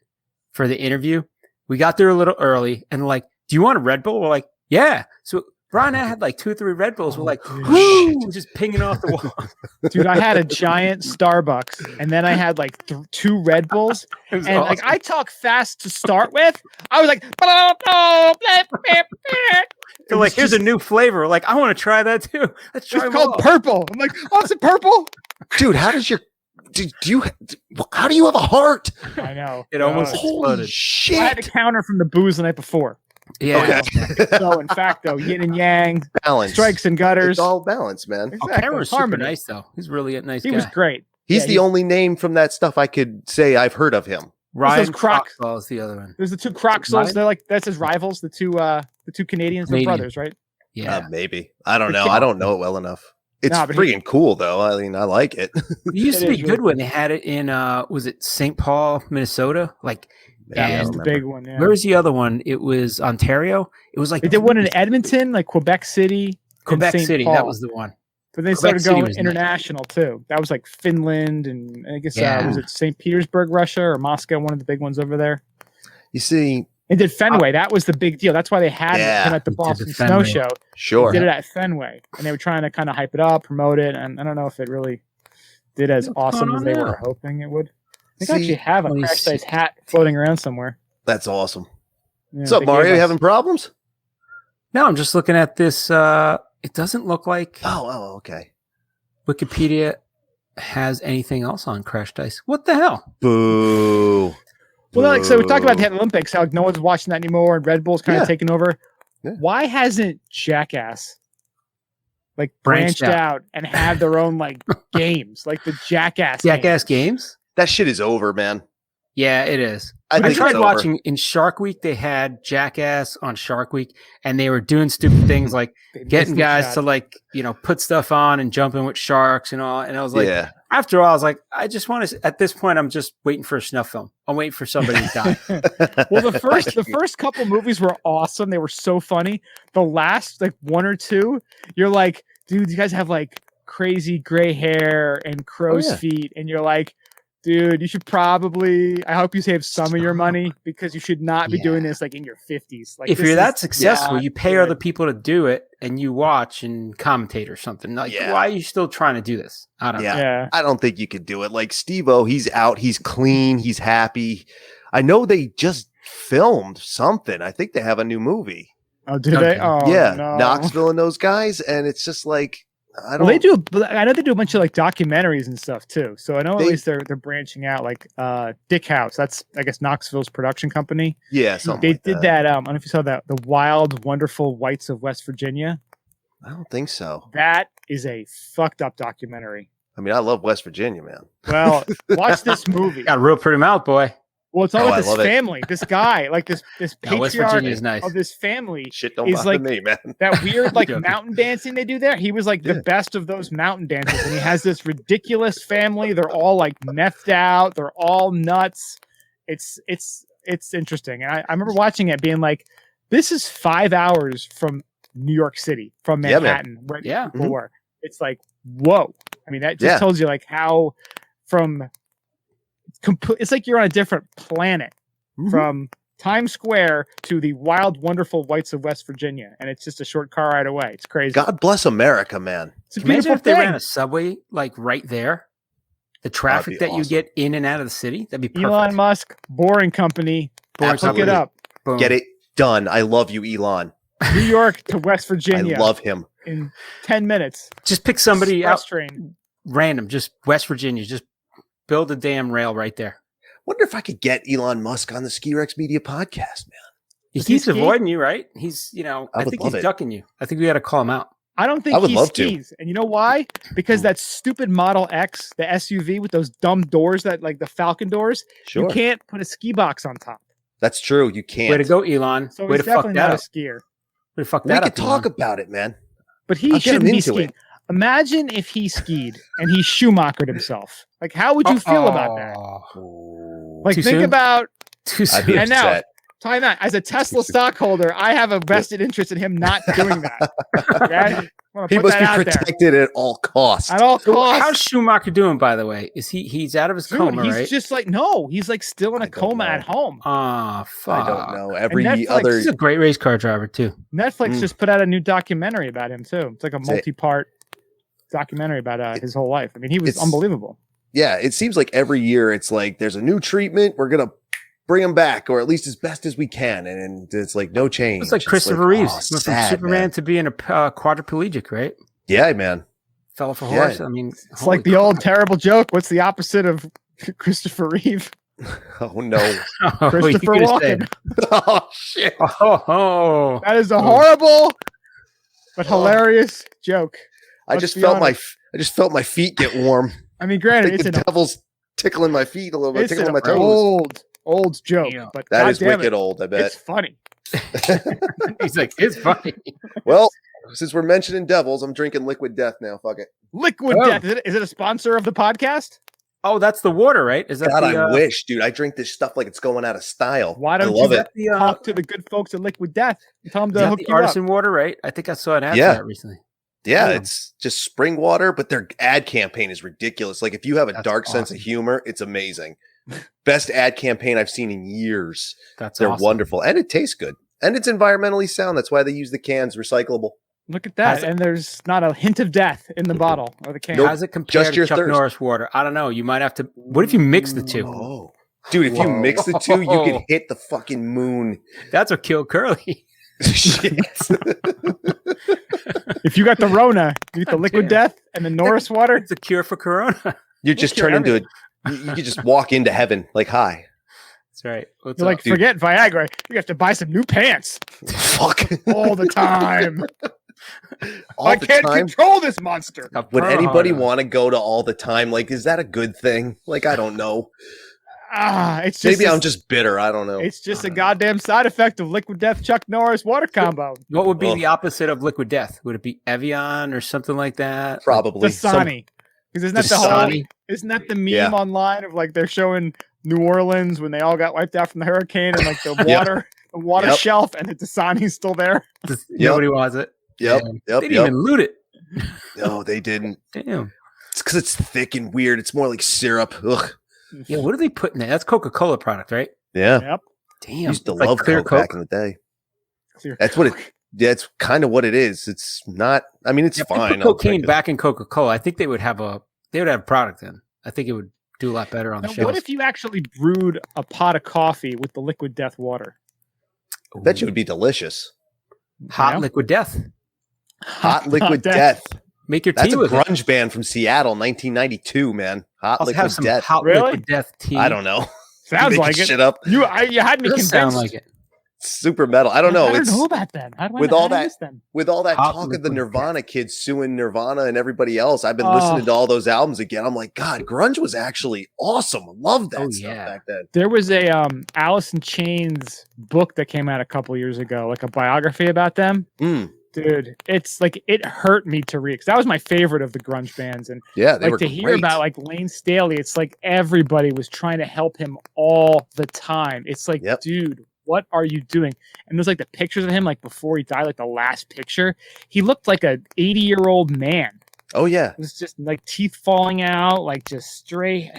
for the interview. We got there a little early, and like, do you want a Red Bull? We're like, yeah. So Brian and I had like 2 or 3 Red Bulls. We're like, whoo, just pinging off the wall. Dude, I had a giant Starbucks, and then I had like 2 Red Bulls. And awesome. Like I talk fast to start with. I was like, they're like, here's a new flavor. Like, I want to try that too. Let's try it's called purple. I'm like, oh, is it purple? Dude, how do you have a heart? I know. It almost exploded. Shit. I had to counter from the booze the night before. Yeah. Okay. So in fact, though, yin and yang, balance, strikes and gutters, it's all balance, man. Exactly. Cameron's super nice, though. He's really a nice guy. He was great. He's the only name from that stuff I could say I've heard of him. Ryan Croxall is the other one. There's the 2 Croxalls. They're like that's his rivals. The two Canadians, they're brothers, right? Yeah, maybe. I don't know. I don't know it well enough. It's freaking cool, though. I mean, I like it. It used to be good when they had it in, was it St. Paul, Minnesota? Like, that's the big one. Yeah. Where was the other one? It was Ontario. It was like they did one in Edmonton, like Quebec City. Quebec City, that was the one. But they started going international too. That was like Finland, and I guess was it St. Petersburg, Russia, or Moscow? One of the big ones over there. You see. They did Fenway. That was the big deal. That's why they had it at the Boston Snow Show. Sure. They did it at Fenway. And they were trying to kind of hype it up, promote it. And I don't know if it really did as awesome as they were hoping it would. I think I actually have a Crash Dice hat floating around somewhere. That's awesome. Yeah, what's up, Mario? You having problems? No, I'm just looking at this. It doesn't look like okay. Wikipedia has anything else on Crash Dice. What the hell? Boo. Well, like so, we talked about the Olympics, how no one's watching that anymore, and Red Bull's kind of taking over. Yeah. Why hasn't Jackass like branched out and have their own like games, like the Jackass games? That shit is over, man. Yeah, it is. I tried watching in Shark Week. They had Jackass on Shark Week, and they were doing stupid things like getting guys to like put stuff on and jumping with sharks and all. And I was like, after all, I was like, I just want to. At this point, I'm just waiting for a snuff film. I'm waiting for somebody to die. Well, the first couple movies were awesome. They were so funny. The last like 1 or 2, you're like, dude, you guys have like crazy gray hair and crow's feet, and you're like, dude, you should probably. I hope you save some of your money because you should not be doing this like in your 50s. Like, if you're that successful, you pay other people to do it, and you watch and commentate or something. Like, why are you still trying to do this? I don't know. Yeah, I don't think you could do it. Like Steve-O, he's out, he's clean, he's happy. I know they just filmed something. I think they have a new movie. Oh, did they? Oh, yeah, no. Knoxville and those guys, and it's just like. I know they do a bunch of like documentaries and stuff too. So I know at least they're branching out. Like Dick House, that's I guess Knoxville's production company. Yeah, they did that. I don't know if you saw that, the Wild Wonderful Whites of West Virginia. I don't think so. That is a fucked up documentary. I mean, I love West Virginia, man. Well, watch this movie. Got a real pretty mouth, boy. Well, it's all about I this love it. family. This guy, like this West patriarch Virginia is nice. of this family. Shit don't He's bother like- me, man. That weird like Joking. mountain dancing they do there. He was like the best of those mountain dancers, and he has this ridiculous family. They're all like methed out. They're all nuts. It's interesting, and I remember watching it, being like, "This is 5 hours from New York City, from Yeah, man. Manhattan, where Yeah. people were." It's like, whoa! I mean, that just tells you like how from it's like you're on a different planet from Times Square to the wild, wonderful whites of West Virginia, and it's just a short car ride away. It's crazy. God bless America, man. It's a Imagine beautiful if they ran thing. a subway like right there. The traffic be that you awesome. get in and out of the city, that'd be perfect. Elon Musk, Boring Company, look Absolutely. it up. Boom. Get it done. I love you, Elon. New York to West I Virginia love him. in 10 minutes. Just pick somebody Express out train. random, just West Virginia. Just build a damn rail right there. Wonder if I could get Elon Musk on the Ski Rex Media podcast, man. He Does he keeps ski? avoiding you, right? He's, I I would think love he's it. ducking you. I think we got to call him out. I don't think I would he love to. skis. And you know why? Because that stupid Model X, the SUV with those dumb doors, that like the Falcon doors, Sure. you can't put a ski box on top. That's true. You can't. Way to go, Elon. So Way he's to fuck definitely that not up. a skier. Way to fuck We that could up. talk Elon. about it, man. But he I'll get him shouldn't be into skiing. it. Imagine if he skied and he Schumachered himself. Like, how would you feel about that? Ooh. Like, Too think soon? about Too I'd be soon. And now- upset. time out. As a Tesla stockholder, I have a vested interest in him not doing that. Okay? I want to He put must that be out there. protected at all costs. At all So costs. how's Schumacher doing, by the way? Is he's out of his Dude, coma, he's right? just like, no, he's like still in a I don't coma know. at home. Ah, fuck. I don't know. Every Netflix other He's a great race car driver too. Netflix Mm. just put out a new documentary about him too. It's like a it. multi-part documentary about his whole life. I mean, he was It's- unbelievable. yeah, it seems like every year it's like there's a new treatment. We're gonna bring him back, or at least as best as we can, and it's like no change. It's like Christopher Reeves oh, went from sad, Superman man. to being a quadriplegic, right? Yeah, man. Fell off a Yeah. horse. I mean, It's like the old terrible joke. What's the opposite of Christopher Reeve? Oh no. Christopher Walken. Oh shit. Oh, That is a horrible but hilarious joke. I Let's just be felt honest. I just felt my feet get warm. I mean, I granted, think it's the an devil's tickling my feet a little bit, it's tickling an my toes. old joke, Damn. but That is goddamn wicked it, old, I bet. It's funny. he's like, it's funny. Well, since we're mentioning devils, I'm drinking Liquid Death now. Fuck it. Liquid Oh. Death. Is it a sponsor of the podcast? Oh, that's the water, right? Is that God, the, I wish, dude. I drink this stuff like it's going out of style. Why I don't love you it. the, talk to the good folks at Liquid Death and tell them is to that hook the you up? artisan water, right? I think I saw an ad Yeah. for that recently. Yeah, Yeah. it's just spring water, but their ad campaign is ridiculous. Like if you have a That's dark sense of awesome. humor, it's amazing. Best ad campaign I've seen in years. That's They're awesome. wonderful, and it tastes good, and it's environmentally sound. That's why they use the cans, recyclable. Look at that. How's it- And there's not a hint of death in the bottle or the can. Nope. How's it compare Just to your Chuck thirst. Norris water? I don't know. You might have to. What if you mix the two? Oh, dude, if you Whoa. mix the two, you could hit the fucking moon. That's what killed Curly. Shit. If you got the Rona, you get the Liquid Damn. Death and the Norris water. It's a cure for Corona. You just cure turn into it. You could just walk into heaven like, hi. That's right. What's You're up? like, forget Viagra. You have to buy some new pants Fuck. all the time. All I the can't time. control this monster. A Would Pearl anybody Harbor. want to go to all the time? Like, is that a good thing? Like, I don't know. It's just Maybe a- I'm just bitter. I don't know. It's just a goddamn side effect of Liquid Death Chuck Norris water combo. What would be Oh. the opposite of Liquid Death? Would it be Evian or something like that? Probably. Dasani. Because isn't that the whole? Dasani? Isn't that the meme Yeah. online of like they're showing New Orleans when they all got wiped out from the hurricane and like the Yep. water Yep. shelf and the Dasani's still there? Nobody wants it. Yep. Damn. Yep. They didn't Yep. even loot it. No, they didn't. Damn. It's because it's thick and weird. It's more like syrup. Ugh. Yeah, what are they putting there? That's Coca-Cola product, right? Yeah. Yep. Damn. Used to It's like love clear Coke back in the day. Clear That's what it. Coke. That's kind of what it is. It's not. I mean, it's If they fine. put I'll cocaine drink it. back in Coca-Cola, I think they would have a product then. I think it would do a lot better on the Now, shelf. what if you actually brewed a pot of coffee with the Liquid Death water? Bet you would be delicious. Hot Yeah. liquid death. Hot liquid death. Make your That's tea a with it. grunge band from Seattle, 1992. Man, Hot Also have liquid some death. hot Really? liquid death tea. I don't know. Sounds Making like it. shit up. You had me It does convinced. sound like it. super metal. I don't know. I don't know about them. How do I with know all how I that miss them? with all that Hot talk of the Liquid Nirvana kids suing Nirvana and everybody else. I've been listening to all those albums again. I'm like, God, grunge was actually awesome. I love that stuff back then. There was a Alice in Chains book that came out a couple years ago, like a biography about them. Dude, it's like it hurt me to read because that was my favorite of the grunge bands, and yeah, they like were to hear about like Lane Staley. It's like everybody was trying to help him all the time. It's like, dude, what are you doing? And there's like the pictures of him like before he died, like the last picture. He looked like a 80-year-old man. Oh yeah, it was just like teeth falling out, like just straight.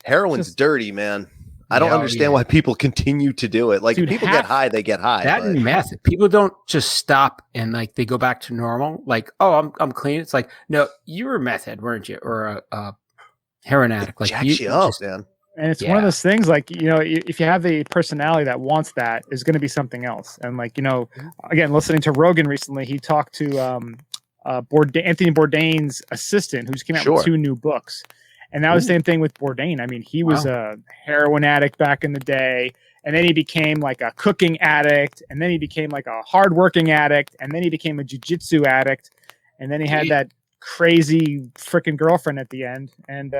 Heroin's dirty, man. I don't understand why people continue to do it. Like, dude, people get high, they get high. That and meth. People don't just stop and like they go back to normal. Like, oh, I'm clean. It's like, no, you were a meth head, weren't you? Or a heroin addict. Like, you up, man. And it's one of those things, like, you know, if you have the personality that wants that, is going to be something else. And like, you know, again, listening to Rogan recently, he talked to Anthony Bourdain's assistant, who just came out with 2 new books. And that was the same thing with Bourdain. I mean, he was a heroin addict back in the day, and then he became like a cooking addict, and then he became like a hardworking addict, and then he became a jiu-jitsu addict, and then he had that crazy freaking girlfriend at the end, and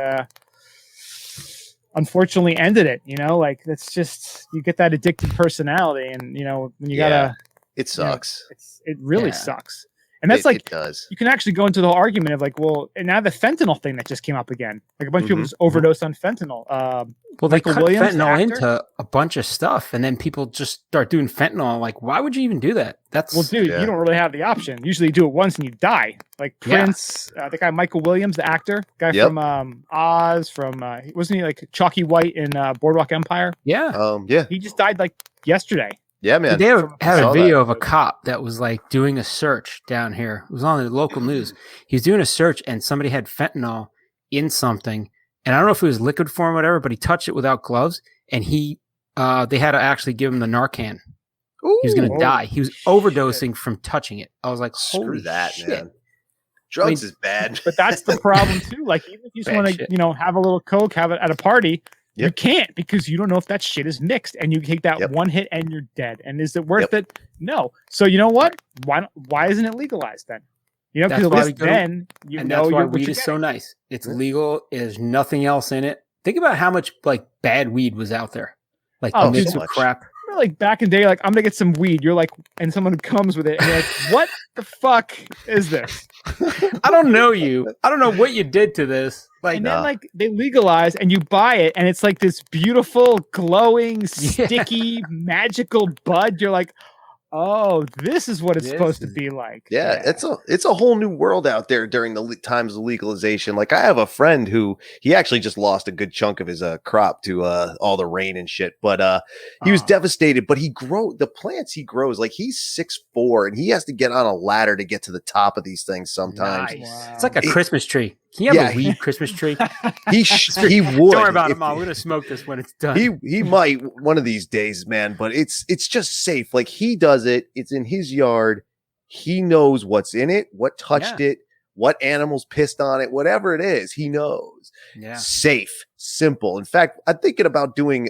unfortunately ended it. You know, like that's just, you get that addicted personality, and you know, when you gotta, it sucks. It really sucks. And that's like, it does. You can actually go into the argument of like, well, and now the fentanyl thing that just came up again. Like a bunch of people just overdosed on fentanyl. Well, they cut fentanyl into a bunch of stuff, and then people just start doing fentanyl. Like, why would you even do that? That's dude, you don't really have the option. Usually, you do it once and you die. Like Prince, the guy Michael Williams, the actor, guy from Oz, from wasn't he like Chalky White in Boardwalk Empire? Yeah, he just died like yesterday. Yeah, man. They had a video of a cop that was like doing a search down here. It was on the local news. He was doing a search and somebody had fentanyl in something. And I don't know if it was liquid form or whatever, but he touched it without gloves. And they had to actually give him the Narcan. Ooh, he was going to die. He was overdosing from touching it. I was like, screw that, man. Drugs is bad. But that's the problem too. Like, even if you just want to, you know, have a little Coke, have it at a party, you can't, because you don't know if that shit is mixed, and you take that one hit and you're dead. And is it worth it? No. So you know what? Why isn't it legalized then? You know, because at least then you know. That's why weed is so nice. It's legal. There's nothing else in it. Think about how much like bad weed was out there, like mixed with crap. Like back in the day, like, I'm gonna get some weed. You're like, and someone comes with it, and you're like, what the fuck is this? I don't know you. I don't know what you did to this. Like, and then like they legalize, and you buy it, and it's like this beautiful, glowing, sticky, magical bud. You're like, oh, this is what it's supposed to be like. Yeah, it's a whole new world out there during the times of legalization. Like, I have a friend who he actually just lost a good chunk of his crop to all the rain and shit. But he was devastated. But the plants he grows, like, he's 6'4", and he has to get on a ladder to get to the top of these things sometimes. Nice. Wow. It's like a Christmas tree. Can you have a weed Christmas tree? He would. Don't worry about it, Mom. We're gonna smoke this when it's done. He might one of these days, man. But it's just safe. Like, he does it. It's in his yard. He knows what's in it, what touched it, what animals pissed on it, whatever it is. He knows. Yeah. Safe, simple. In fact, I'm thinking about doing.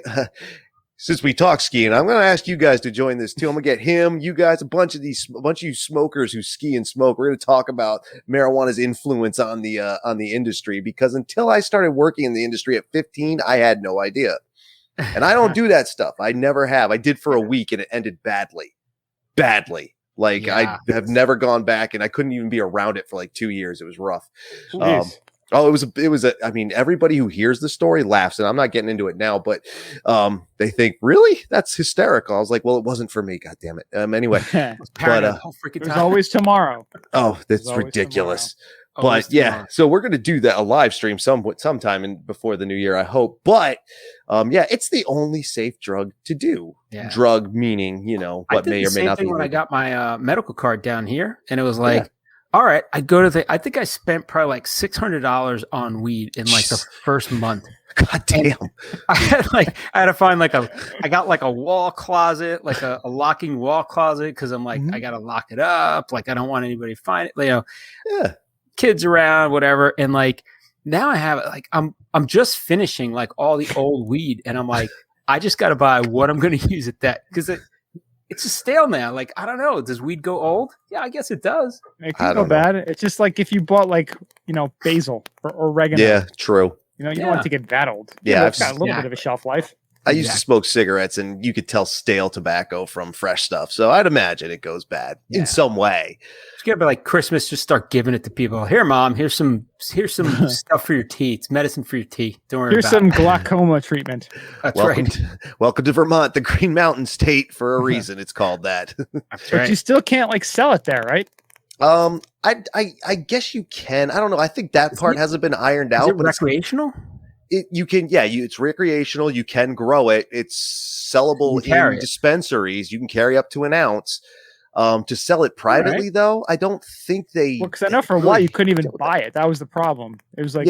Since we talk skiing, I'm going to ask you guys to join this too. I'm going to get him, you guys, a bunch of you smokers who ski and smoke. We're going to talk about marijuana's influence on the industry, because until I started working in the industry at 15, I had no idea. And I don't do that stuff. I never have. I did for a week and it ended badly. Like, I have never gone back, and I couldn't even be around it for like 2 years. It was rough. It was I mean, everybody who hears the story laughs, and I'm not getting into it now, but they think, really? That's hysterical. I was like, well, it wasn't for me. God damn it. Anyway, but there's always tomorrow. Oh, that's ridiculous. But so we're going to do a live stream sometime before the new year, I hope. But it's the only safe drug to do. Yeah. Drug meaning, you know, what may or may not be. When I got my medical card down here, and it was like, all right, I go to I think I spent probably like $600 on weed in like the first month. God damn. I had to find I got like a wall closet, like a locking wall closet, because I'm like, I got to lock it up. Like, I don't want anybody to find it. You know, kids around, whatever. And like, now I have it. Like, I'm just finishing like all the old weed, and I'm like, I just got to buy what I'm going to use at that, because It's just stale now. Like, I don't know. Does weed go old? Yeah, I guess it does. It can go bad. It's just like if you bought basil or oregano. Yeah, true. You don't want to get that old. Yeah, it's got a little bit of a shelf life. I used to smoke cigarettes, and you could tell stale tobacco from fresh stuff. So I'd imagine it goes bad in some way. It's gonna be like Christmas. Just start giving it to people. Here, Mom. Here's some stuff for your tea. It's medicine for your tea. Don't worry. Here's some glaucoma treatment. That's welcome right. Welcome to Vermont, the Green Mountain State, for a reason. It's called that. That's right. But you still can't sell it there, right? I guess you can. I don't know. I think that part hasn't been ironed out. Is it recreational? You can, it's recreational. You can grow it. It's sellable in dispensaries. You can carry up to an ounce. To sell it privately, though, I don't think they. Well, because I know for a while you couldn't even buy it. That was the problem. It was like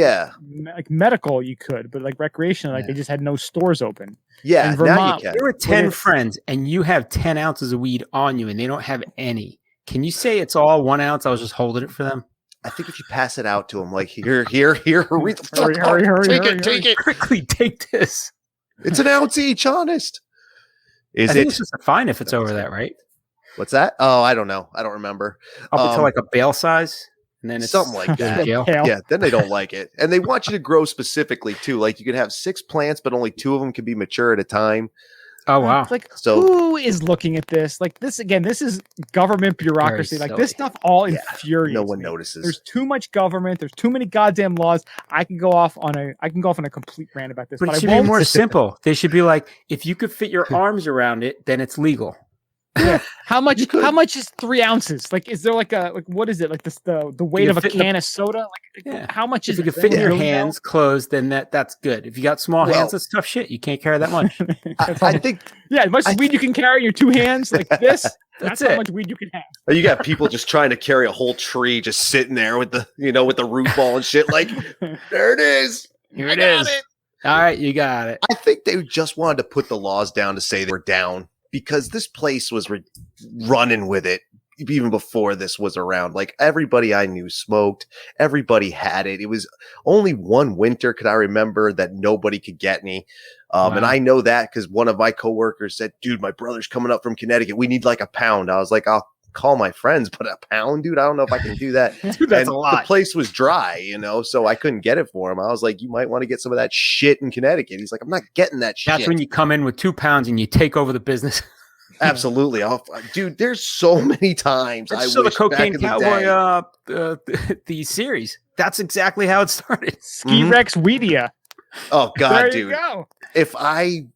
medical you could, but like recreational, they just had no stores open. Yeah, in Vermont, now you can. There were 10 friends, and you have 10 ounces of weed on you, and they don't have any. Can you say it's all 1 ounce? I was just holding it for them. I think if you pass it out to them, like here, hurry, take it quickly. Take this. It's an ounce each. Honest. I think it's just a fine if it's over that, right? What's that? Oh, I don't know. I don't remember. Up until like a bale size, and then it's something like that. Yeah, then they don't like it, and they want you to grow specifically too. Like you can have 6 plants, but only 2 of them can be mature at a time. Oh wow! It's like, who is looking at this? Like this again. This is government bureaucracy. Like this stuff all infuriates. No one me. notices. There's too much government. There's too many goddamn laws. I can go off on a complete rant about this. But it should be more simple. They should be like, if you could fit your arms around it, then it's legal. Yeah. How much is 3 ounces? Like, is there what is it? Like this, the weight of a can of soda? Like, how much is it? If you could fit in your hands closed, then that's good. If you got small hands, that's tough shit. You can't carry that much. I think, as much weed you can carry in your 2 hands, like this, that's how much weed you can have. You got people just trying to carry a whole tree, just sitting there with the, with the root ball and shit. Like, there it is. Here it is. All right, you got it. I think they just wanted to put the laws down to say they were down. Because this place was running with it even before this was around. Like everybody I knew smoked, everybody had it. It was only one winter could I remember that nobody could get any. And I know that because one of my coworkers said, dude, my brother's coming up from Connecticut. We need like a pound. I was like, I'll call my friends, but a pound, dude, I don't know if I can do that. Dude, that's a lot. The place was dry, so I couldn't get it for him. I was like, you might want to get some of that shit in Connecticut. He's like, I'm not getting that shit. That's when you come in with 2 pounds and you take over the business. Absolutely. Dude, there's so many times I saw the wish Cocaine back in Cowboy the series. That's exactly how it started. Ski Rex Weedia. Oh God, there dude. You go. If I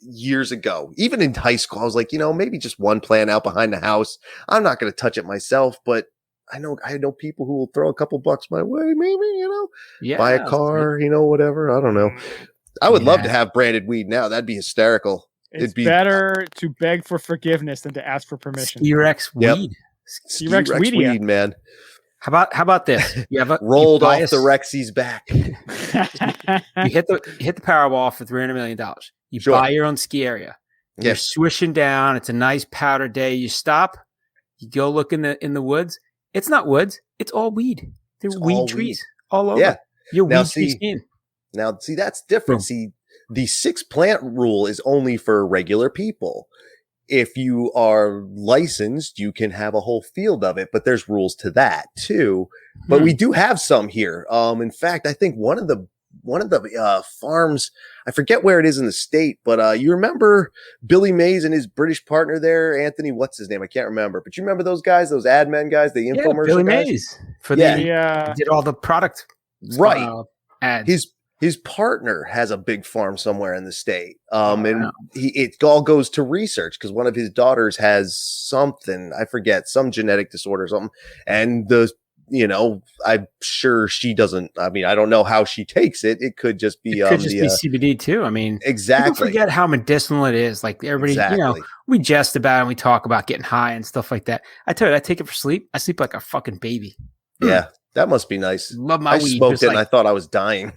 years ago, even in high school, I was like, maybe just one plant out behind the house. I'm not going to touch it myself, but I know people who will throw a couple bucks my way, maybe, buy a car, whatever. I don't know. I would love to have branded weed now. That'd be hysterical. It'd be better to beg for forgiveness than to ask for permission. Ski Rex weed. Ski Rex weed, man. How about this? You have rolled off the Rexy's back. You hit the Powerball for $300 million. You buy your own ski area. You're swishing down. It's a nice powder day. You stop. You go look in the woods. It's not woods. It's all weed. There's weed trees all over. Yeah. Your weed tree skin. Now, see, that's different. See, the 6 plant rule is only for regular people. If you are licensed, you can have a whole field of it, but there's rules to that too. But we do have some here. In fact, I think one of the farms, I forget where it is in the state, but you remember Billy Mays and his British partner there, Anthony, what's his name? I can't remember. But you remember those guys, those ad men guys, the infomercial Billy guys? Mays for did all the product ads. His partner has a big farm somewhere in the state. And it all goes to research because one of his daughters has something, I forget, some genetic disorder or something. And I'm sure she doesn't, I don't know how she takes it. It could just be, CBD too. Exactly. People forget how medicinal it is. Like everybody, we jest about it and we talk about getting high and stuff like that. I tell you, I take it for sleep. I sleep like a fucking baby. Yeah. That must be nice. Love my weed. I smoked it and I thought I was dying.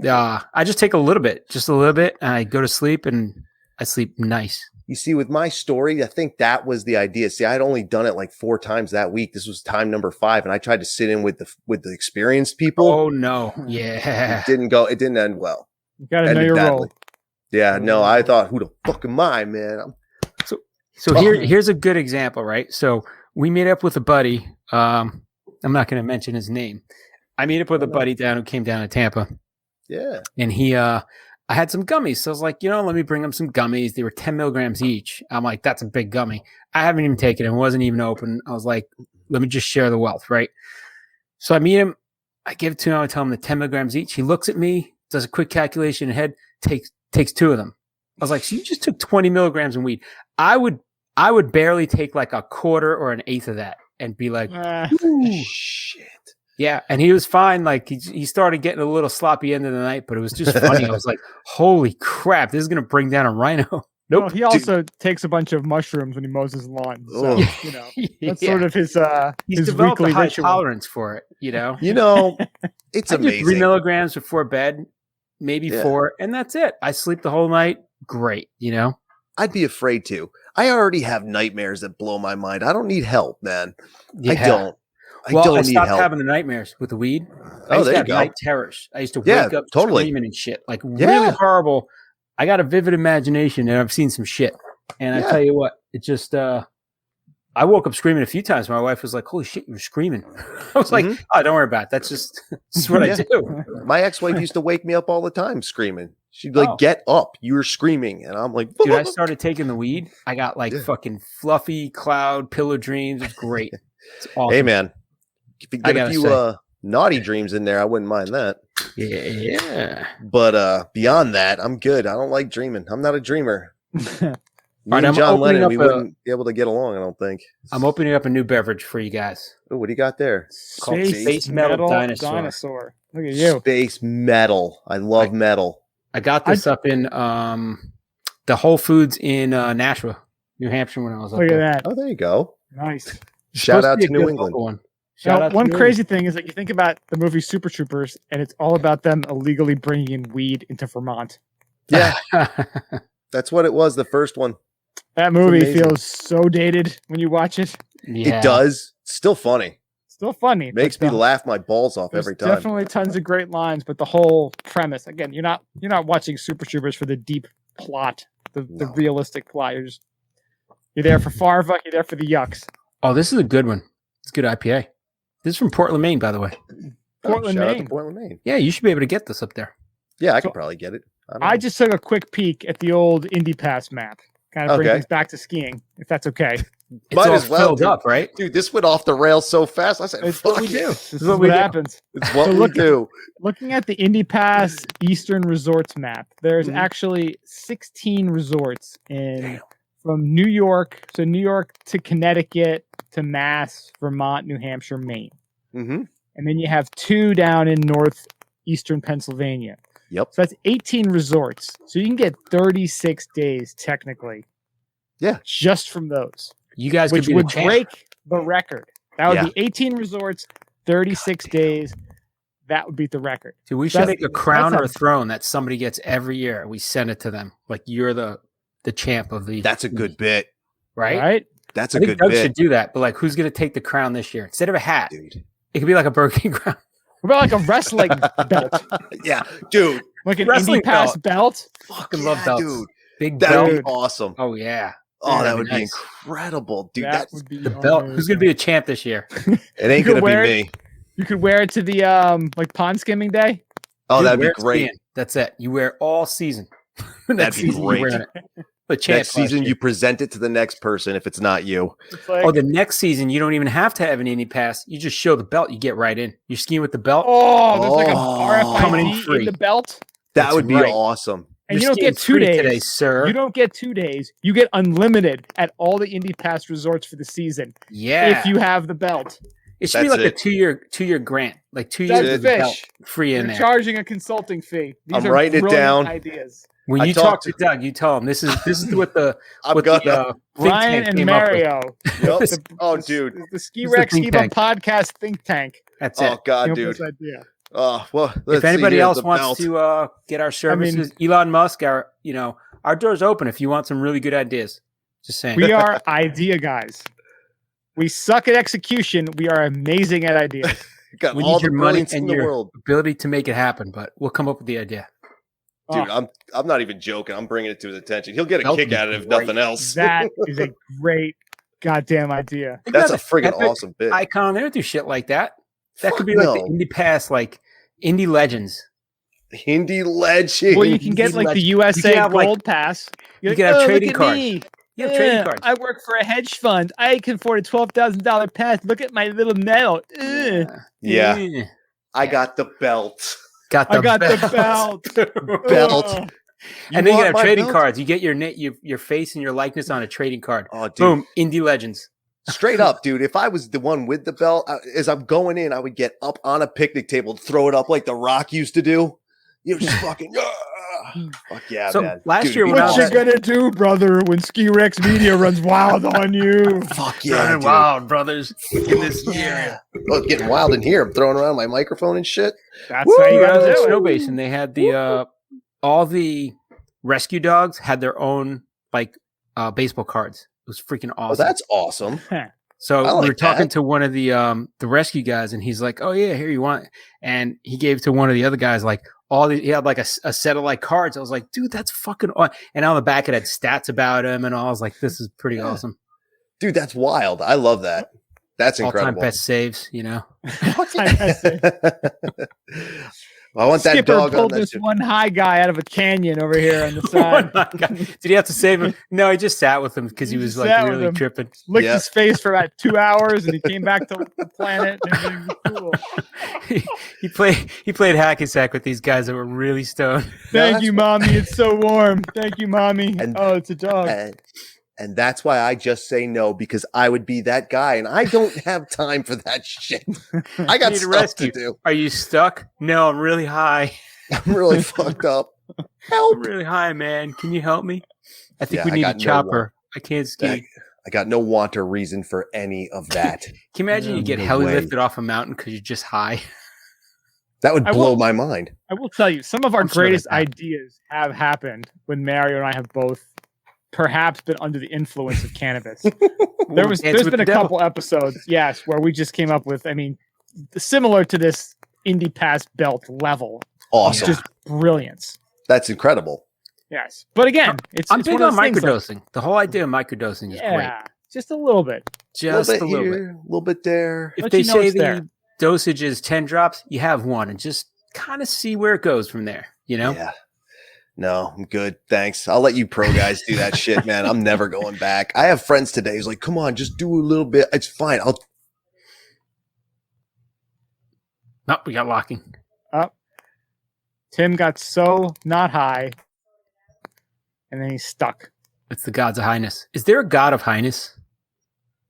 I just take a little bit, and I go to sleep and I sleep nice. You see, with my story, I think that was the idea. See, I'd only done it like 4 times that week. This was time number 5, and I tried to sit in with the experienced people. Oh no, yeah, it didn't end well. You gotta know your role. Yeah, no, I thought, who the fuck am I, man? So here's a good example, right? So we meet up with a buddy. I'm not going to mention his name. I meet up with a buddy who came down to Tampa. Yeah. And I had some gummies. So I was like, let me bring him some gummies. They were 10 milligrams each. I'm like, that's a big gummy. I haven't even taken it. It wasn't even open. I was like, let me just share the wealth, right? So I meet him. I give it to him. I tell him the 10 milligrams each. He looks at me, does a quick calculation in head, takes 2 of them. I was like, so you just took 20 milligrams in weed. I would barely take like a quarter or an eighth of that and be like, shit. Yeah, and he was fine. Like he started getting a little sloppy end of the night, but it was just funny. I was like, "Holy crap! This is gonna bring down a rhino." Nope. Well, he also takes a bunch of mushrooms when he mows his lawn. So that's sort of his He's his developed weekly a high ritual. tolerance for it. It's I do amazing. 3 milligrams before bed, maybe 4, and that's it. I sleep the whole night. Great. I'd be afraid to. I already have nightmares that blow my mind. I don't need help, man. Yeah. I don't. I stopped need help. having the nightmares with the weed. I Oh, used there to you have go. night terrors. I used to wake up totally. screaming and shit, like really horrible. I got a vivid imagination, and I've seen some shit. And I tell you what, it just I woke up screaming a few times. My wife was like, "Holy shit, you were screaming!" I was like, "Oh, don't worry about it. That's just what I do." My ex-wife used to wake me up all the time screaming. She'd like, "Get up! You're screaming!" And I'm like, "Dude, I started taking the weed. I got like fucking fluffy cloud pillow dreams. It's great. It's awesome." Hey, man, if you get a few naughty dreams in there, I wouldn't mind that. Yeah. But beyond that, I'm good. I don't like dreaming. I'm not a dreamer. Me Right, and John Lennon, we a- wouldn't be able to get along, I don't think. I'm opening up a new beverage for you guys. Oh, what do you got there? Called Space Metal Dinosaur. Look at you. Space Metal. I love metal. I got this up in the Whole Foods in Nashua, New Hampshire when I was up Look there. at that. Oh, there you go. Nice. Shout out Supposed to be a New good England. local one. One crazy thing is that you think about the movie Super Troopers, and it's all about them illegally bringing in weed into Vermont. Yeah. That's what it was, the first one. That movie feels so dated when you watch it. Yeah. It does. It's still funny. Still funny. Makes me laugh my balls off every time. Definitely tons of great lines, but the whole premise, again, you're not watching Super Troopers for the deep plot, the realistic plot. You're there for Farva, you're there for the yucks. Oh, this is a good one. It's a good IPA. This is from Portland, Maine, by the way. Portland, shout out Maine. to Portland, Maine. Yeah, you should be able to get this up there. Yeah, I could probably get it. I just took a quick peek at the old Indy Pass map. Kind of bring things back to skiing, if that's okay. It's Might all as well, filled up, right? Dude, this went off the rails so fast. I said, it's what we do. This is what happens. It's what we do. Looking at the Indy Pass Eastern Resorts map, there's actually 16 resorts from New York. So New York to Connecticut to Mass, Vermont, New Hampshire, Maine. Mm-hmm. And then you have 2 down in northeastern Pennsylvania. Yep. So that's 18 resorts. So you can get 36 days technically. Yeah. Just from those. You guys which would break the record. That would be 18 resorts, 36 days. That would beat the record. Dude, we should make a crown or a throne that somebody gets every year. We send it to them. Like you're the champ of the. That's a good bit. Right? That's a good Doug bit. should do that. But like, who's going to take the crown this year? Instead of a hat, dude, it could be like a Burger King crown. What about like a wrestling belt? Yeah, dude. Like an Indy Pass belt? Fucking love belts. Dude. Big That'd belt. be awesome. Oh, yeah. Oh, that would be incredible, dude. That would be the belt. Who's going to be a champ this year? It ain't going to be me. You could wear it to the like pond skimming day. Oh, that'd be great. Skiing. That's it. You wear it all season. That'd be great. Next season, you present it to the next person if it's not you. Like, the next season, you don't even have to have an Indy Pass. You just show the belt. You get right in. You're skiing with the belt. Oh, there's like a RFID coming in free. in the belt. That would be awesome. And you don't get 2 days today, sir. You don't get 2 days. You get unlimited at all the Indy Pass resorts for the season. Yeah. If you have the belt. It should be like a 2-year grant. Like 2 years of the belt free in there. Charging a consulting fee. These I'm writing it down. Ideas. When you talk to Doug, you tell him this is what the Ryan and Mario. Yep. Dude, the Ski Rex Skibum Podcast think tank. That's it. Oh God, dude. Oh well. If anybody else wants to get our services, Elon Musk, our door's open. If you want some really good ideas, just saying. We are idea guys. We suck at execution. We are amazing at ideas. Got we all need your the money in and the your world. ability to make it happen, but we'll come up with the idea. Dude, I'm not even joking. I'm bringing it to his attention. He'll get a That would kick be out of it if great. nothing else. That is a great goddamn idea. That's a friggin' awesome bit. Icon, they don't do shit like that. That could be like the indie pass, like indie legends. Indie legend. Well, you can get like the USA Gold Pass. You can have trading cards. You have trading cards. I work for a hedge fund. I can afford a $12,000 pass. Look at my little medal. Yeah. I got the belt. I got the Belt. And then you can have trading cards. You get your face and your likeness on a trading card. Oh, dude. Boom, indie legends. Straight up, dude. If I was the one with the belt, as I'm going in, I would get up on a picnic table, throw it up like The Rock used to do. You just fucking. Fuck yeah, so man. Last year, what you gonna do, brother, when Ski Rex Media runs wild on you? Fuck yeah, running wild, brothers, in this area. Well, it's getting wild in here. I'm throwing around my microphone and shit. That's how you gotta do it. Snow Basin. They had the all the rescue dogs had their own baseball cards. It was freaking awesome. Oh, that's awesome. So we were talking to one of the rescue guys, and he's like, "Oh yeah, here you want," and he gave to one of the other guys he had like a set of like cards. I was like, dude, that's fucking awesome. And on the back it had stats about him and all. I was like, this is pretty awesome. Dude, that's wild. I love that. That's incredible. All-time best saves, you know. I want that Skipper dog pulled on that this shit. one high guy out of a canyon over here on the side. Did he have to save him? No, he just sat with him because he was like really tripping. Licked his face for about 2 hours, and he came back to the planet. And it was cool. he played hack and sack with these guys that were really stoned. Thank you, mommy. It's so warm. Thank you, mommy. It's a dog. And that's why I just say no, because I would be that guy, and I don't have time for that shit. I got stuff to do. Are you stuck? No, I'm really high. I'm really fucked up. Help! I'm really high, man. Can you help me? I think we need a chopper. I can't ski. I got no want or reason for any of that. Can you imagine you get heli lifted off a mountain because you're just high? That would blow my mind. I will tell you, some of our greatest ideas have happened when Mario and I have both perhaps been under the influence of cannabis. There's been a couple episodes, yes, where we just came up with, similar to this Indie Pass belt level. Awesome. Just brilliance. That's incredible. Yes. But again, I'm big on microdosing. The whole idea of microdosing is great. Just a little bit. Just a little bit. A little bit there. If they say the dosage is 10 drops, you have one and just kind of see where it goes from there, you know? Yeah. No, I'm good. Thanks. I'll let you pro guys do that shit, man. I'm never going back. I have friends today who's like, come on, just do a little bit. It's fine. Nope, we got locking. Tim got so not high, and then he's stuck. It's the gods of highness. Is there a god of highness?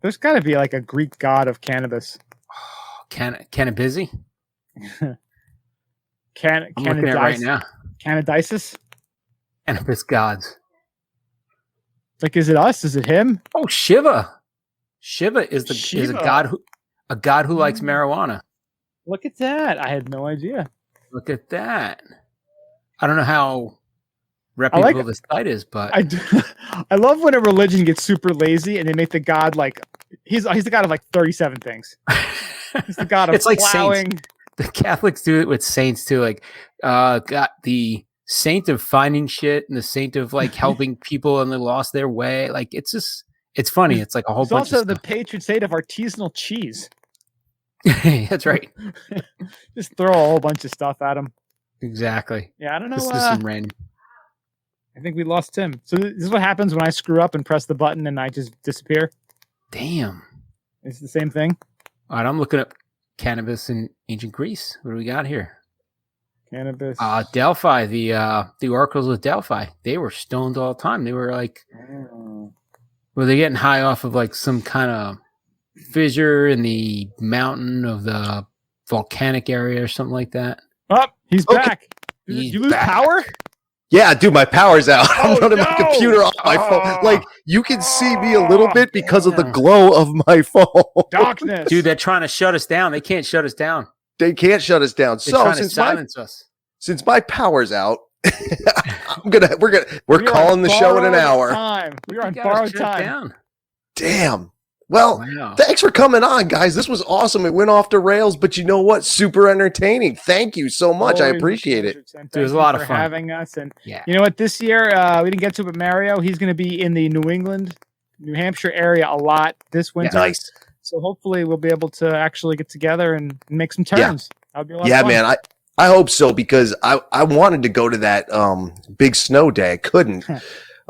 There's got to be like a Greek god of cannabis. Oh, Cannabizzy? I'm looking at it right now. Canadisis? Cannabis gods. Like, is it us? Is it him? Oh, Shiva. Shiva is a god who likes marijuana. Look at that. I had no idea. Look at that. I don't know how reputable this site is, but I love when a religion gets super lazy and they make the god like he's the god of like 37 things. He's the god of it's like plowing. Saints. The Catholics do it with saints too. Like, got the saint of finding shit and the saint of like helping people and they lost their way. Like, it's funny. It's like a whole bunch of stuff. Also the patron saint of artisanal cheese. That's right. Just throw a whole bunch of stuff at him. Exactly. Yeah, I don't know. This is some random. I think we lost Tim. So this is what happens when I screw up and press the button and I just disappear. Damn. It's the same thing. All right, I'm looking up cannabis in ancient Greece. What do we got here? Cannabis. Delphi, the oracles of Delphi. They were stoned all the time. They were like, were they getting high off of like some kind of fissure in the mountain of the volcanic area or something like that? Oh, he's back. Did you lose power? Yeah, dude, my power's out. I'm running my computer off my phone. Like, you can see me a little bit because of the glow of my phone. Darkness. Dude, they're trying to shut us down. They can't shut us down. They can't shut us down. They're trying to silence us. Since my power's out, we're calling the show in an hour. We're on borrowed time. Damn. Well, Wow. thanks for coming on, guys. This was awesome. It went off the rails, but you know what? Super entertaining. Thank you so much. I Always a appreciate it. pleasure, Tim. It was Thank a lot you of for fun. having us. And Yeah. you know what? This year, we didn't get to it with Mario. He's going to be in the New England, New Hampshire area a lot this winter. Nice. So hopefully we'll be able to actually get together and make some turns. That would be a lot of Yeah, fun. man. I hope so, because I wanted to go to that big snow day. I couldn't.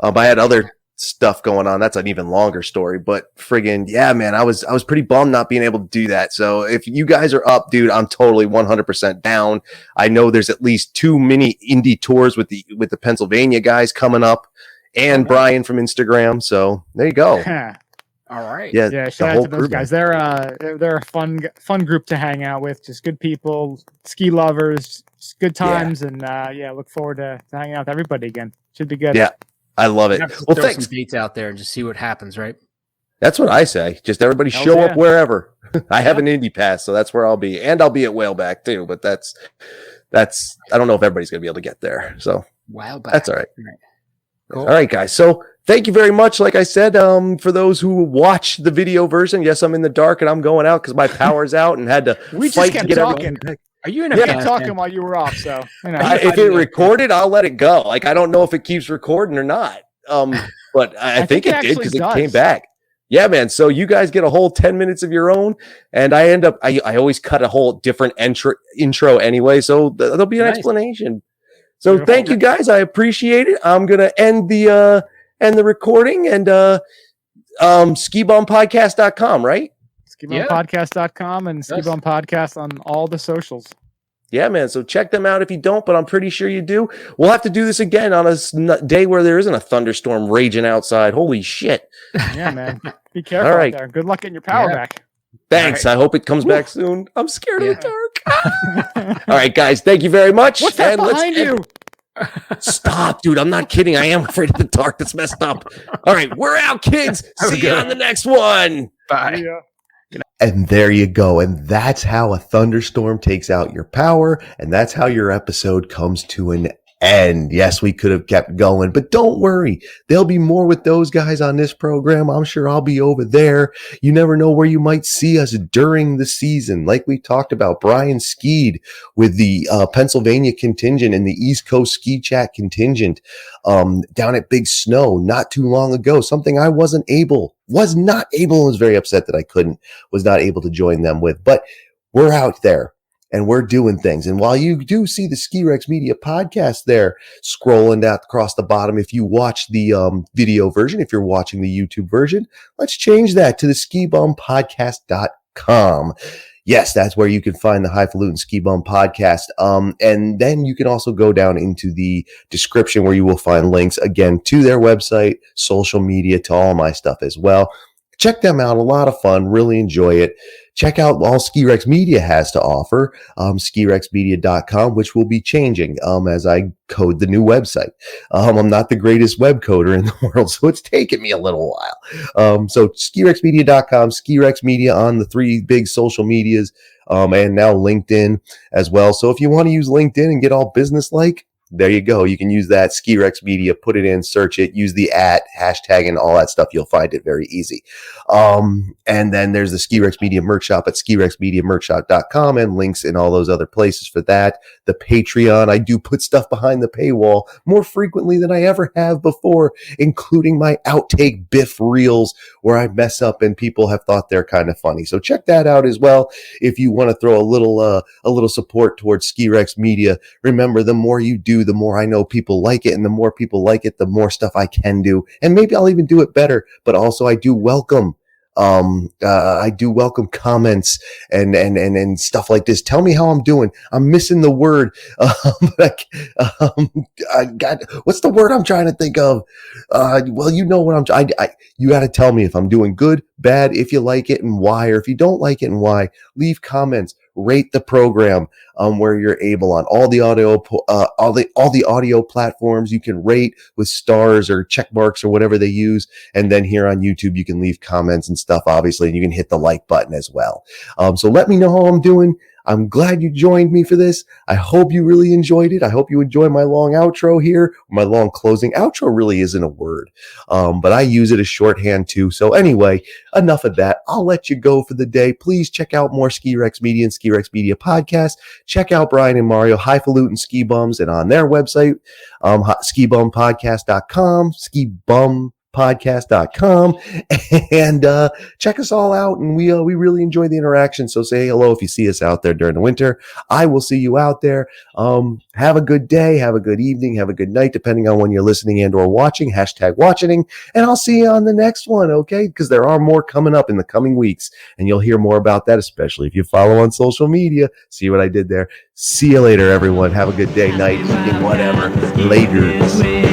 I had other stuff going on. That's an even longer story, but friggin' yeah, man, I was pretty bummed not being able to do that. So if you guys are up, dude, I'm totally 100% down. I know there's at least 2 mini indie tours with the Pennsylvania guys coming up, and Brian from Instagram. So there you go. All right. Yeah, Yeah, the shout whole out to those crew, guys. They're a fun group to hang out with. Just good people, ski lovers, just good times, and look forward to hanging out with everybody again. Should be good. Yeah, I love it. Well, throw thanks. some dates out there and just see what happens, right? That's what I say. Just everybody Hells show yeah. up wherever. I have an indie pass, so that's where I'll be, and I'll be at Whaleback too. But that's I don't know if everybody's gonna be able to get there. So Wow, that's all right. Cool. All right, guys. So thank you very much. Like I said, for those who watch the video version, yes, I'm in the dark and I'm going out because my power's out and had to We just fight to kept get talking. everyone back. Are you in I a kept talking while you were off, so you know. If it recorded, I'll let it go. Like, I don't know if it keeps recording or not. But I think it did, because it came back. Yeah, man. So you guys get a whole 10 minutes of your own, and I end up, I always cut a whole different intro anyway. So there'll be an explanation. So Beautiful. thank you guys. I appreciate it. I'm going to end the recording, and skibumpodcast.com, right? Skibumpodcast.com and Skibum Podcast on all the socials. Yeah, man. So check them out if you don't, but I'm pretty sure you do. We'll have to do this again on a day where there isn't a thunderstorm raging outside. Holy shit. Yeah, man. Be careful All right. out there. Good luck getting your power back. Thanks. All I hope it comes back soon. I'm scared of the dark. All right, guys. Thank you very much. What's that And let's behind you? Stop, dude. I'm not kidding. I am afraid of the dark. That's messed up. All right. We're out, kids. See you on the next one. Bye. Yeah. And there you go. And that's how a thunderstorm takes out your power. And that's how your episode comes to an end. Yes, we could have kept going, but don't worry. There'll be more with those guys on this program. I'm sure I'll be over there. You never know where you might see us during the season. Like we talked about, Brian skied with the Pennsylvania contingent and the East Coast Ski Chat contingent down at Big Snow not too long ago. Something I was not able, was very upset that was not able to join them with. But we're out there and we're doing things. And while you do see the Ski Rex Media podcast there scrolling down across the bottom, if you watch the video version, if you're watching the YouTube version, let's change that to the skibumpodcast.com. Yes, that's where you can find the High Falutin Skibums Podcast. And then you can also go down into the description where you will find links again to their website, social media, to all my stuff as well. Check them out. A lot of fun. Really enjoy it. Check out all Ski Rex Media has to offer, skirexmedia.com, which will be changing as I code the new website. I'm not the greatest web coder in the world, so it's taken me a little while. So skirexmedia.com, Ski Rex Media on the 3 big social medias, and now LinkedIn as well. So if you want to use LinkedIn and get all business-like, there you go. You can use that, Ski Rex Media, put it in, search it, use the hashtag and all that stuff. You'll find it very easy. And then there's the Ski Rex Media merch shop at skirexmediamerchshop.com, and links in all those other places for that. The Patreon, I do put stuff behind the paywall more frequently than I ever have before, including my outtake Biff reels where I mess up and people have thought they're kind of funny. So check that out as well. If you want to throw a little support towards Ski Rex Media, remember, the more you do, the more I know people like it, and the more people like it, the more stuff I can do, and maybe I'll even do it better. But also, I do welcome comments and stuff like this. Tell me how I'm doing. I'm missing the word. What's the word I'm trying to think of? Well, you know what you got to tell me if I'm doing good, bad, if you like it and why, or if you don't like it and why. Leave comments. Rate the program where you're able on all the audio platforms. You can rate with stars or check marks or whatever they use, and then here on YouTube you can leave comments and stuff, obviously, and you can hit the like button as well. So let me know how I'm doing. I'm glad you joined me for this. I hope you really enjoyed it. I hope you enjoy my long outro here, my long closing. Outro really isn't a word, but I use it as shorthand too. So anyway, enough of that. I'll let you go for the day. Please check out more Ski Rex Media and Ski Rex Media Podcast. Check out Brian and Mario, High Falutin Skibums, and on their website, skibumpodcast.com, skibumpodcast.com, and check us all out. And we really enjoy the interaction. So say hello if you see us out there during the winter. I will see you out there. Have a good day, have a good evening, have a good night, depending on when you're listening and or watching. #watching, and I'll see you on the next one, okay? Because there are more coming up in the coming weeks, and you'll hear more about that, especially if you follow on social media. See what I did there? See you later, everyone. Have a good day, night, evening, whatever. Later.